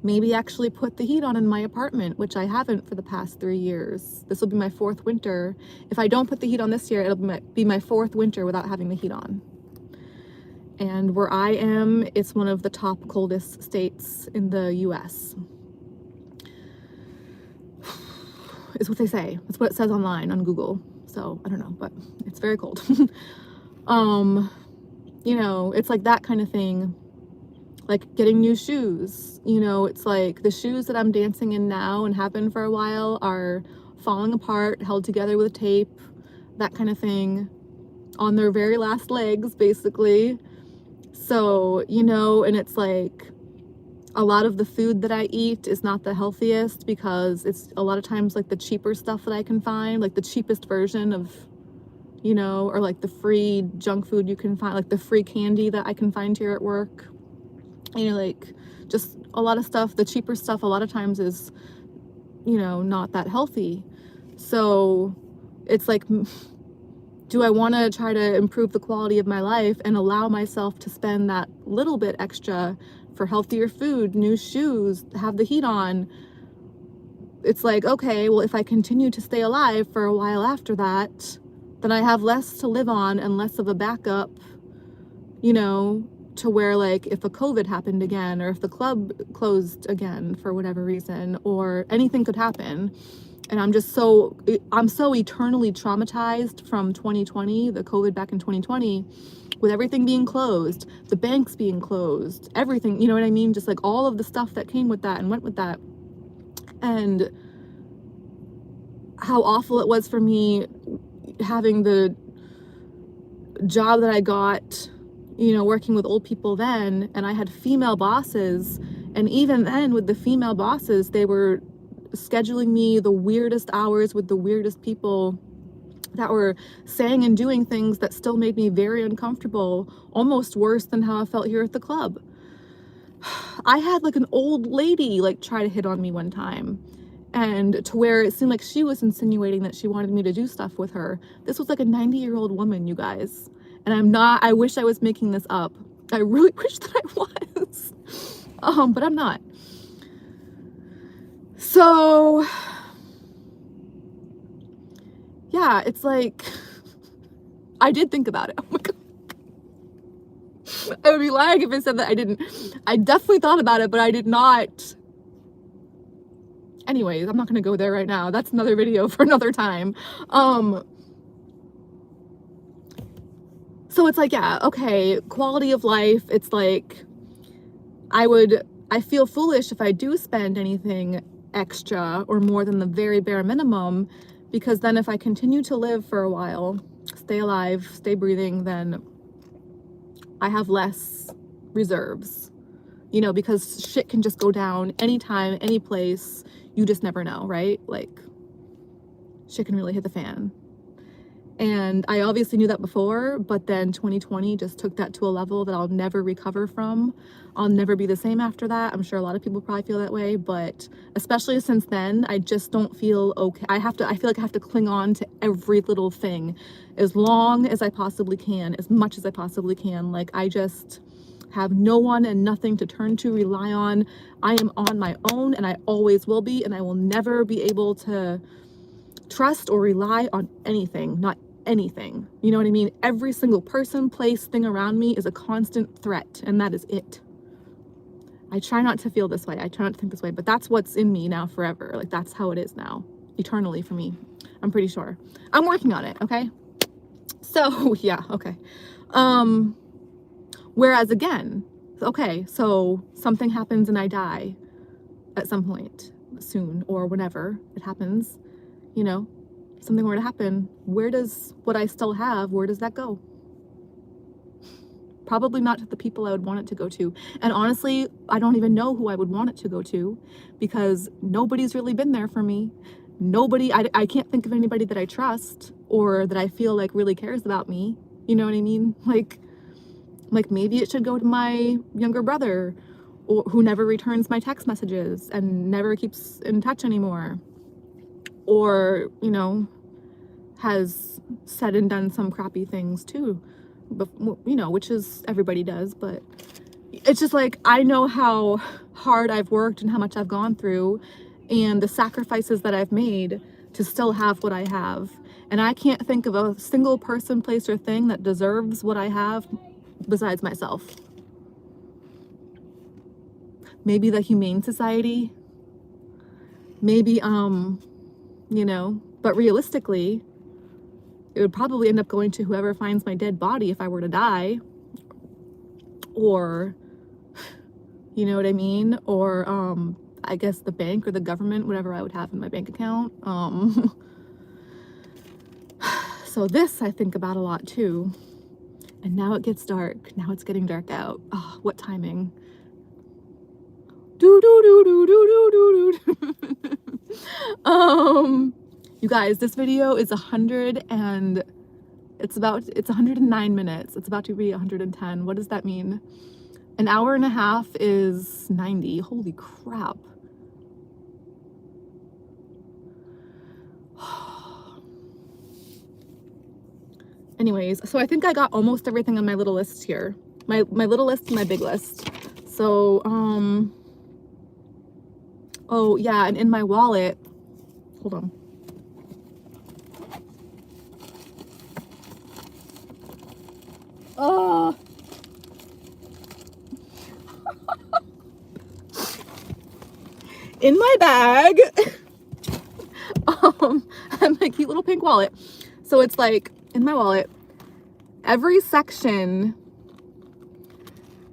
maybe actually put the heat on in my apartment, which I haven't for the past 3 years. This will be my 4th winter. If I don't put the heat on this year, it'll be my 4th winter without having the heat on. And where I am, it's one of the top coldest states in the US. Is what they say. That's what it says online on Google. So I don't know, but it's very cold. You know, it's like that kind of thing. Like getting new shoes, you know, it's like the shoes that I'm dancing in now and have been for a while are falling apart, held together with tape, that kind of thing, on their very last legs, basically. So, you know, and it's like a lot of the food that I eat is not the healthiest because it's a lot of times like the cheaper stuff that I can find, like the cheapest version of, you know, or like the free junk food you can find, like the free candy that I can find here at work. You know, like just a lot of stuff, the cheaper stuff a lot of times is, you know, not that healthy. So it's like Do I want to try to improve the quality of my life and allow myself to spend that little bit extra for healthier food, new shoes, have the heat on? It's like, okay, well, if I continue to stay alive for a while after that, then I have less to live on and less of a backup, you know, to where, like, if a COVID happened again, or if the club closed again for whatever reason, or anything could happen. And I'm so eternally traumatized from 2020, the COVID back in 2020, with everything being closed, the banks being closed, everything, you know what I mean? Just like all of the stuff that came with that and went with that. And how awful it was for me having the job that I got, you know, working with old people then, and I had female bosses. And even then, with the female bosses, they were scheduling me the weirdest hours with the weirdest people that were saying and doing things that still made me very uncomfortable, almost worse than how I felt here at the club. I had like an old lady like try to hit on me one time, and to where it seemed like she was insinuating that she wanted me to do stuff with her. This was like a 90-year-old woman, you guys. And I wish I was making this up. I really wish that I was. But I'm not. So yeah, it's like, I did think about it. Oh my God. I would be lying if I said that I didn't. I definitely thought about it, but I did not. Anyways, I'm not gonna go there right now. That's another video for another time. So it's like, yeah, okay, quality of life. It's like, I feel foolish if I do spend anything extra or more than the very bare minimum, because then if I continue to live for a while, stay alive, stay breathing, then I have less reserves, you know, because shit can just go down anytime, any place. You just never know, right? Like, shit can really hit the fan. And I obviously knew that before, but then 2020 just took that to a level that I'll never recover from. I'll never be the same after that. I'm sure a lot of people probably feel that way, but especially since then, I just don't feel okay. I feel like I have to cling on to every little thing as long as I possibly can, as much as I possibly can. Like, I just have no one and nothing to turn to, rely on. I am on my own, and I always will be, and I will never be able to trust or rely on anything, not anything. You know what I mean? Every single person, place, thing around me is a constant threat, and that is it. I try not to feel this way. I try not to think this way, but that's what's in me now forever. Like, that's how it is now, eternally for me. I'm pretty sure. I'm working on it, okay? So, yeah, okay. Whereas again, okay, so something happens and I die at some point soon, or whenever it happens, you know, something were to happen, where does what I still have, where does that go? Probably not to the people I would want it to go to. And honestly, I don't even know who I would want it to go to, because nobody's really been there for me. Nobody, I can't think of anybody that I trust or that I feel like really cares about me. You know what I mean? Like maybe it should go to my younger brother, or who never returns my text messages and never keeps in touch anymore. Or, you know, has said and done some crappy things too, but, you know, which is, everybody does, but it's just like, I know how hard I've worked and how much I've gone through and the sacrifices that I've made to still have what I have. And I can't think of a single person, place, or thing that deserves what I have besides myself. Maybe the Humane Society, maybe, you know, but realistically, it would probably end up going to whoever finds my dead body if I were to die. Or, you know what I mean? Or, I guess the bank or the government, whatever I would have in my bank account. So this I think about a lot too. And now it gets dark. Now it's getting dark out. Oh, what timing. Do do do do do do do do. You guys, this video is 109 minutes. It's about to be 110. What does that mean? An hour and a half is 90. Holy crap. Anyways, so I think I got almost everything on my little list here. My little list and my big list. So, oh yeah, and in my wallet, hold on. Oh. In my bag, I have my cute little pink wallet. So it's like, in my wallet, every section,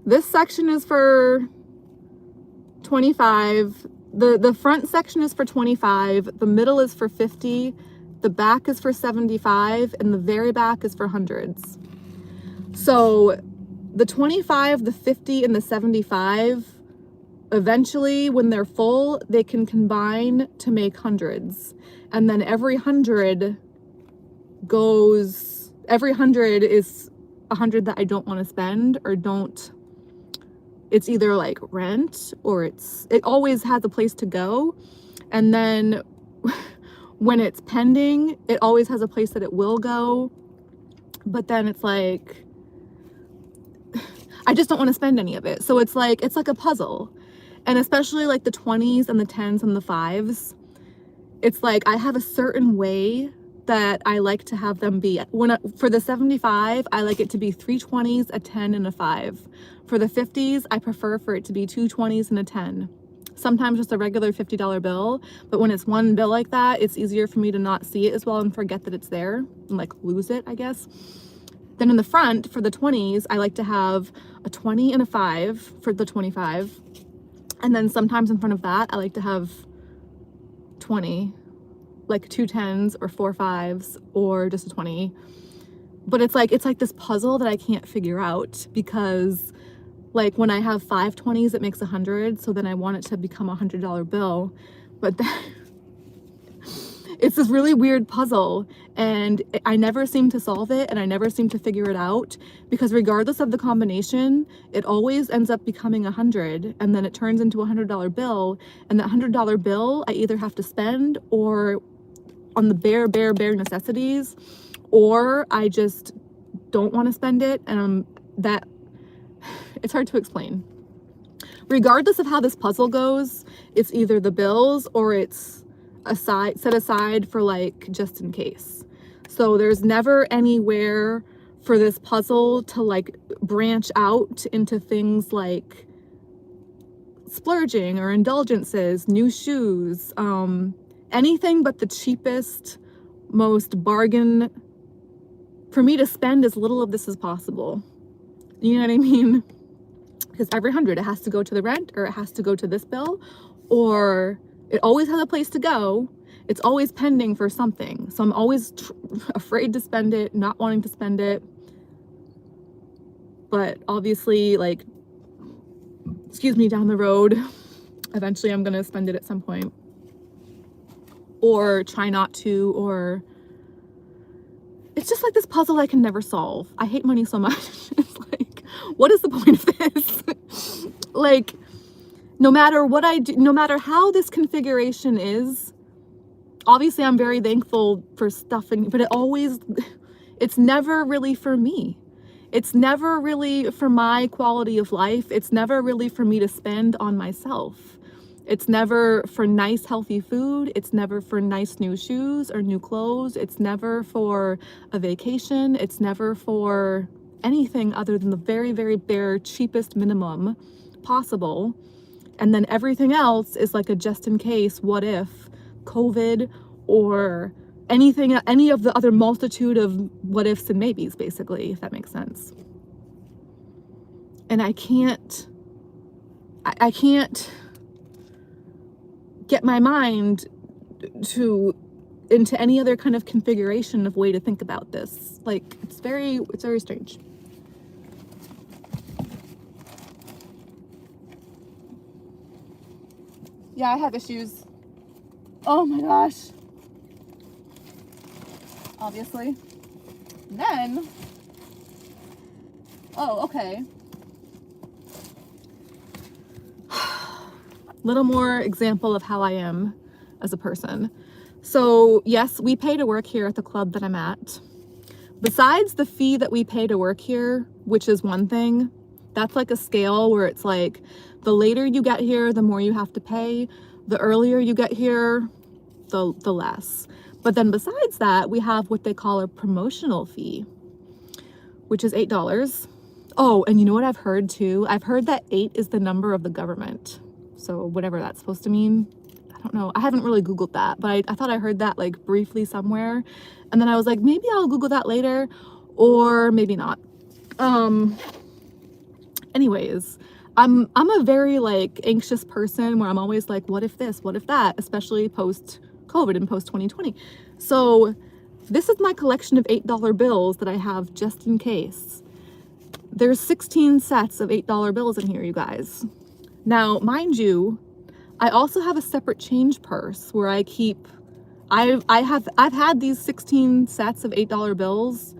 this section is for 25, the front section is for 25, the middle is for 50, the back is for 75, and the very back is for hundreds. So the 25, the 50, and the 75, eventually when they're full, they can combine to make hundreds. And then every hundred is 100 that I don't want to spend or don't, it's either like rent or it always has a place to go. And then when it's pending, it always has a place that it will go. But then it's like, I just don't want to spend any of it. So it's like a puzzle. And especially like the 20s and the 10s and the 5s, it's like I have a certain way that I like to have them be. For the 75, I like it to be 3 20s, a 10, and a 5. For the 50s, I prefer for it to be 2 20s and a 10. Sometimes just a regular $50 bill, but when it's one bill like that, it's easier for me to not see it as well and forget that it's there and like lose it, I guess. Then in the front, for the 20s, I like to have a 20 and a 5 for the 25. And then sometimes in front of that, I like to have 20, like 2 10s or 4 5s or just a 20. But it's like this puzzle that I can't figure out, because like when I have 5 20s, it makes 100. So then I want it to become a $100 bill. But then it's this really weird puzzle, and I never seem to solve it, and I never seem to figure it out, because regardless of the combination, it always ends up becoming 100, and then it turns into a $100 bill, and that $100 bill I either have to spend or on the bare necessities, or I just don't want to spend it, and that it's hard to explain. Regardless of how this puzzle goes, it's either the bills or it's set aside for like just in case. So there's never anywhere for this puzzle to like branch out into things like splurging or indulgences, new shoes, anything but the cheapest, most bargain, for me to spend as little of this as possible. You know what I mean? Because every 100, it has to go to the rent, or it has to go to this bill, or it always has a place to go. It's always pending for something. So I'm always afraid to spend it, not wanting to spend it. But obviously, like, excuse me, down the road, eventually I'm going to spend it at some point. Or try not to, or it's just like this puzzle I can never solve. I hate money so much. It's like, what is the point of this? Like, no matter what I do, no matter how this configuration is, obviously I'm very thankful for stuff, but it's never really for me. It's never really for my quality of life. It's never really for me to spend on myself. It's never for nice, healthy food. It's never for nice new shoes or new clothes. It's never for a vacation. It's never for anything other than the very, very bare, cheapest minimum possible. And then everything else is like a just in case, what if, COVID, or anything, any of the other multitude of what ifs and maybes, basically, if that makes sense. And I can't get my mind into any other kind of configuration of way to think about this. Like, it's very strange. Yeah, I have issues. Oh my gosh. Obviously. Then, oh, okay. Little more example of how I am as a person. So yes, we pay to work here at the club that I'm at, besides the fee that we pay to work here, which is one thing, that's like a scale where it's like the later you get here, the more you have to pay. The earlier you get here, the less. But then besides that, we have what they call a promotional fee, which is $8. Oh, and you know what I've heard too? I've heard that 8 is the number of the government. So whatever that's supposed to mean. I don't know. I haven't really Googled that, but I thought I heard that like briefly somewhere. And then I was like, maybe I'll Google that later, or maybe not. Anyways, I'm a very like anxious person where I'm always like, what if this, what if that, especially post COVID and post 2020. So this is my collection of $8 bills that I have just in case. There's 16 sets of $8 bills in here, you guys. Now, mind you, I also have a separate change purse where I keep, I've had these 16 sets of $8 bills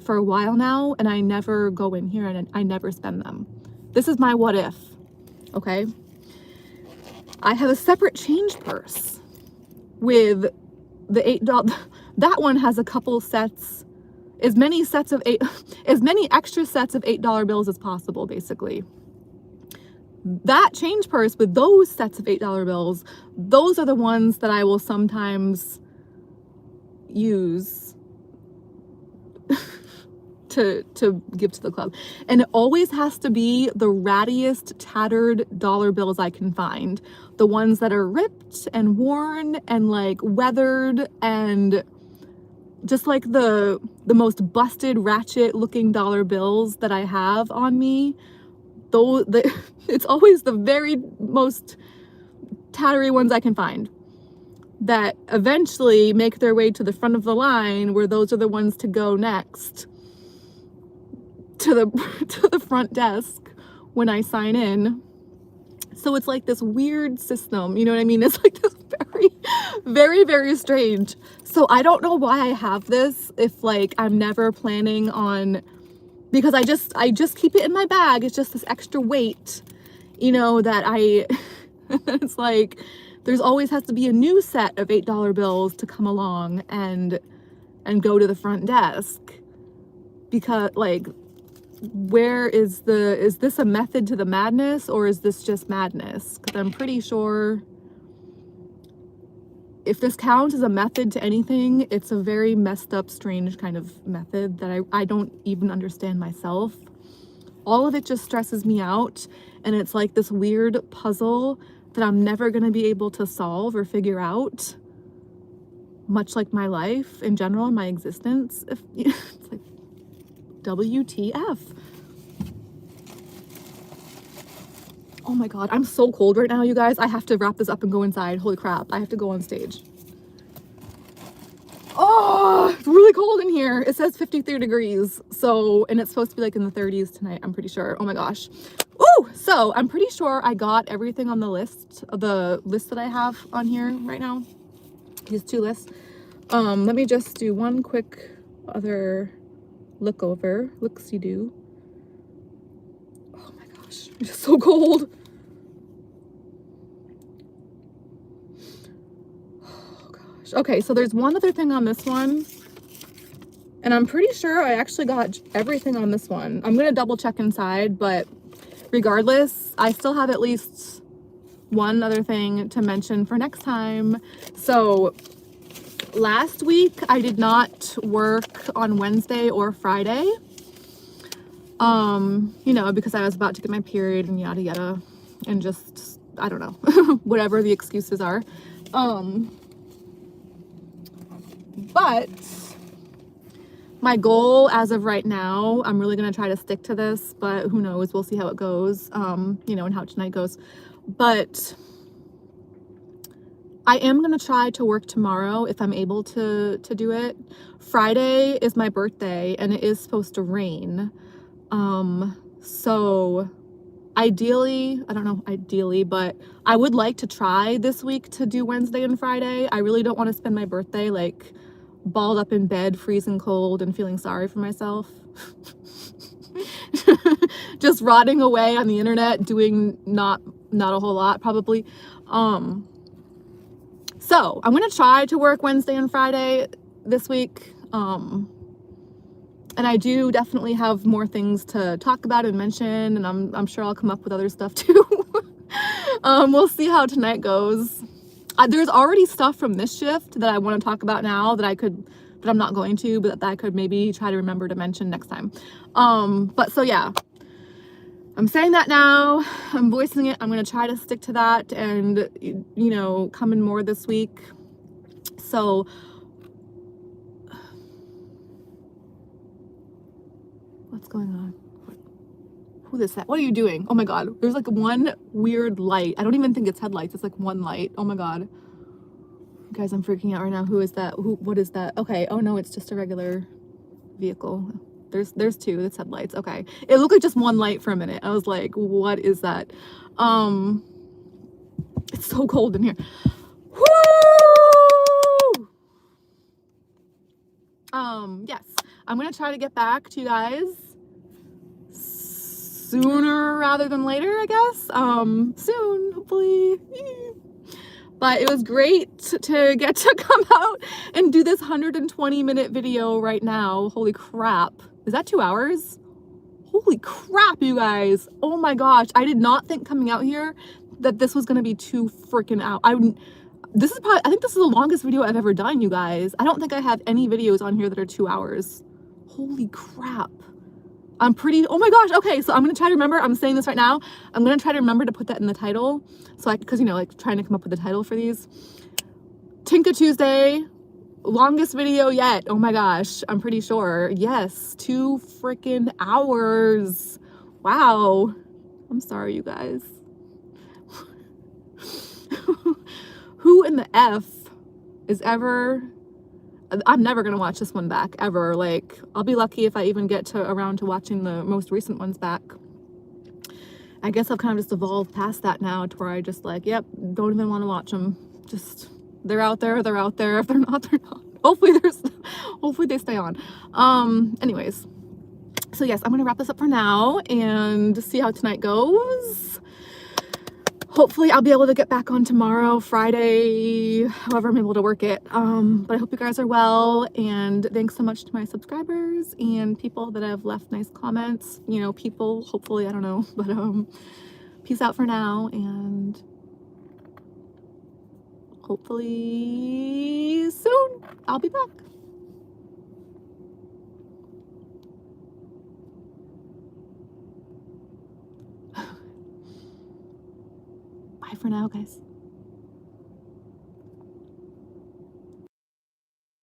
for a while now, and I never go in here and I never spend them. This is my what if, okay? I have a separate change purse with the $8, that one has a couple sets, as many extra sets of $8 bills as possible, basically. That change purse with those sets of $8 bills, those are the ones that I will sometimes use to give to the club. And it always has to be the rattiest, tattered dollar bills I can find. The ones that are ripped and worn and like weathered and just like the most busted, ratchet looking dollar bills that I have on me. Though it's always the very most tattery ones I can find that eventually make their way to the front of the line, where those are the ones to go next to the front desk when I sign in. So it's like this weird system, you know what I mean? It's like this very, very, very strange. So I don't know why I have this if like I'm never planning on, because I just keep it in my bag. It's just this extra weight, you know, that it's like there's always has to be a new set of $8 bills to come along and go to the front desk, because like, where is this a method to the madness, or is this just madness? Because I'm pretty sure if this counts as a method to anything, it's a very messed up, strange kind of method that I don't even understand myself. All of it just stresses me out, and it's like this weird puzzle that I'm never going to be able to solve or figure out, much like my life in general, my existence. It's like, WTF. Oh my god, I'm so cold right now, you guys. I have to wrap this up and go inside. Holy crap, I have to go on stage. Oh, it's really cold in here. It says 53 degrees. So, and it's supposed to be like in the 30s tonight, I'm pretty sure. Oh my gosh. Ooh, so I'm pretty sure I got everything on the list that I have on here right now. These two lists. Let me just do one quick other look-see-do. Oh my gosh, it's just so cold. Oh gosh. Okay, so there's one other thing on this one, and I'm pretty sure I actually got everything on this one. I'm gonna double check inside, but regardless, I still have at least one other thing to mention for next time. So last week I did not work on Wednesday or Friday, you know, because I was about to get my period and yada yada, and just, I don't know, whatever the excuses are. But my goal as of right now, I'm really gonna try to stick to this, but who knows, we'll see how it goes, you know, and how tonight goes. But I am gonna try to work tomorrow if I'm able to do it. Friday is my birthday and it is supposed to rain. So ideally, I don't know, but I would like to try this week to do Wednesday and Friday. I really don't want to spend my birthday like balled up in bed, freezing cold and feeling sorry for myself. Just rotting away on the internet, doing not a whole lot probably. So I'm gonna try to work Wednesday and Friday this week. And I do definitely have more things to talk about and mention, and I'm sure I'll come up with other stuff too. We'll see how tonight goes. There's already stuff from this shift that I want to talk about now that I'm not going to, but that I could maybe try to remember to mention next time. But so yeah, I'm saying that now, I'm voicing it, I'm going to try to stick to that and, you know, come in more this week. So what's going on? Who is that? What are you doing? Oh my god, there's like one weird light. I don't even think it's headlights, it's like one light. Oh my god, guys, I'm freaking out right now. Who is that? What is that? Okay, oh no, it's just a regular vehicle. There's two that's headlights. Okay, it looked like just one light for a minute. I was like, what is that? It's so cold in here. Woo! Yes, I'm gonna try to get back to you guys sooner rather than later, I guess. Soon, hopefully. But it was great to get to come out and do this 120-minute video right now. Holy crap. Is that 2 hours? Holy crap, you guys. Oh my gosh. I did not think coming out here that this was gonna be 2 freaking hours. I think this is the longest video I've ever done, you guys. I don't think I have any videos on here that are 2 hours. Holy crap. Oh my gosh, okay, so I'm gonna try to remember, I'm saying this right now, I'm gonna try to remember to put that in the title, because, you know, like, trying to come up with a title for these. Tinka Tuesday, longest video yet, oh my gosh, I'm pretty sure. Yes, 2 freaking hours. Wow. I'm sorry, you guys. Who in the F is ever... I'm never gonna watch this one back, ever. Like, I'll be lucky if I even get around to watching the most recent ones back. I guess I've kind of just evolved past that now to where I just like, yep, don't even want to watch them. Just, they're out there, they're out there. If they're not, they're not. Hopefully they stay on. Anyways, so yes, I'm gonna wrap this up for now and see how tonight goes. Hopefully I'll be able to get back on tomorrow, Friday, however I'm able to work it. But I hope you guys are well, and thanks so much to my subscribers and people that have left nice comments. You know, people, hopefully, I don't know, but peace out for now, and hopefully soon I'll be back. Bye for now, guys.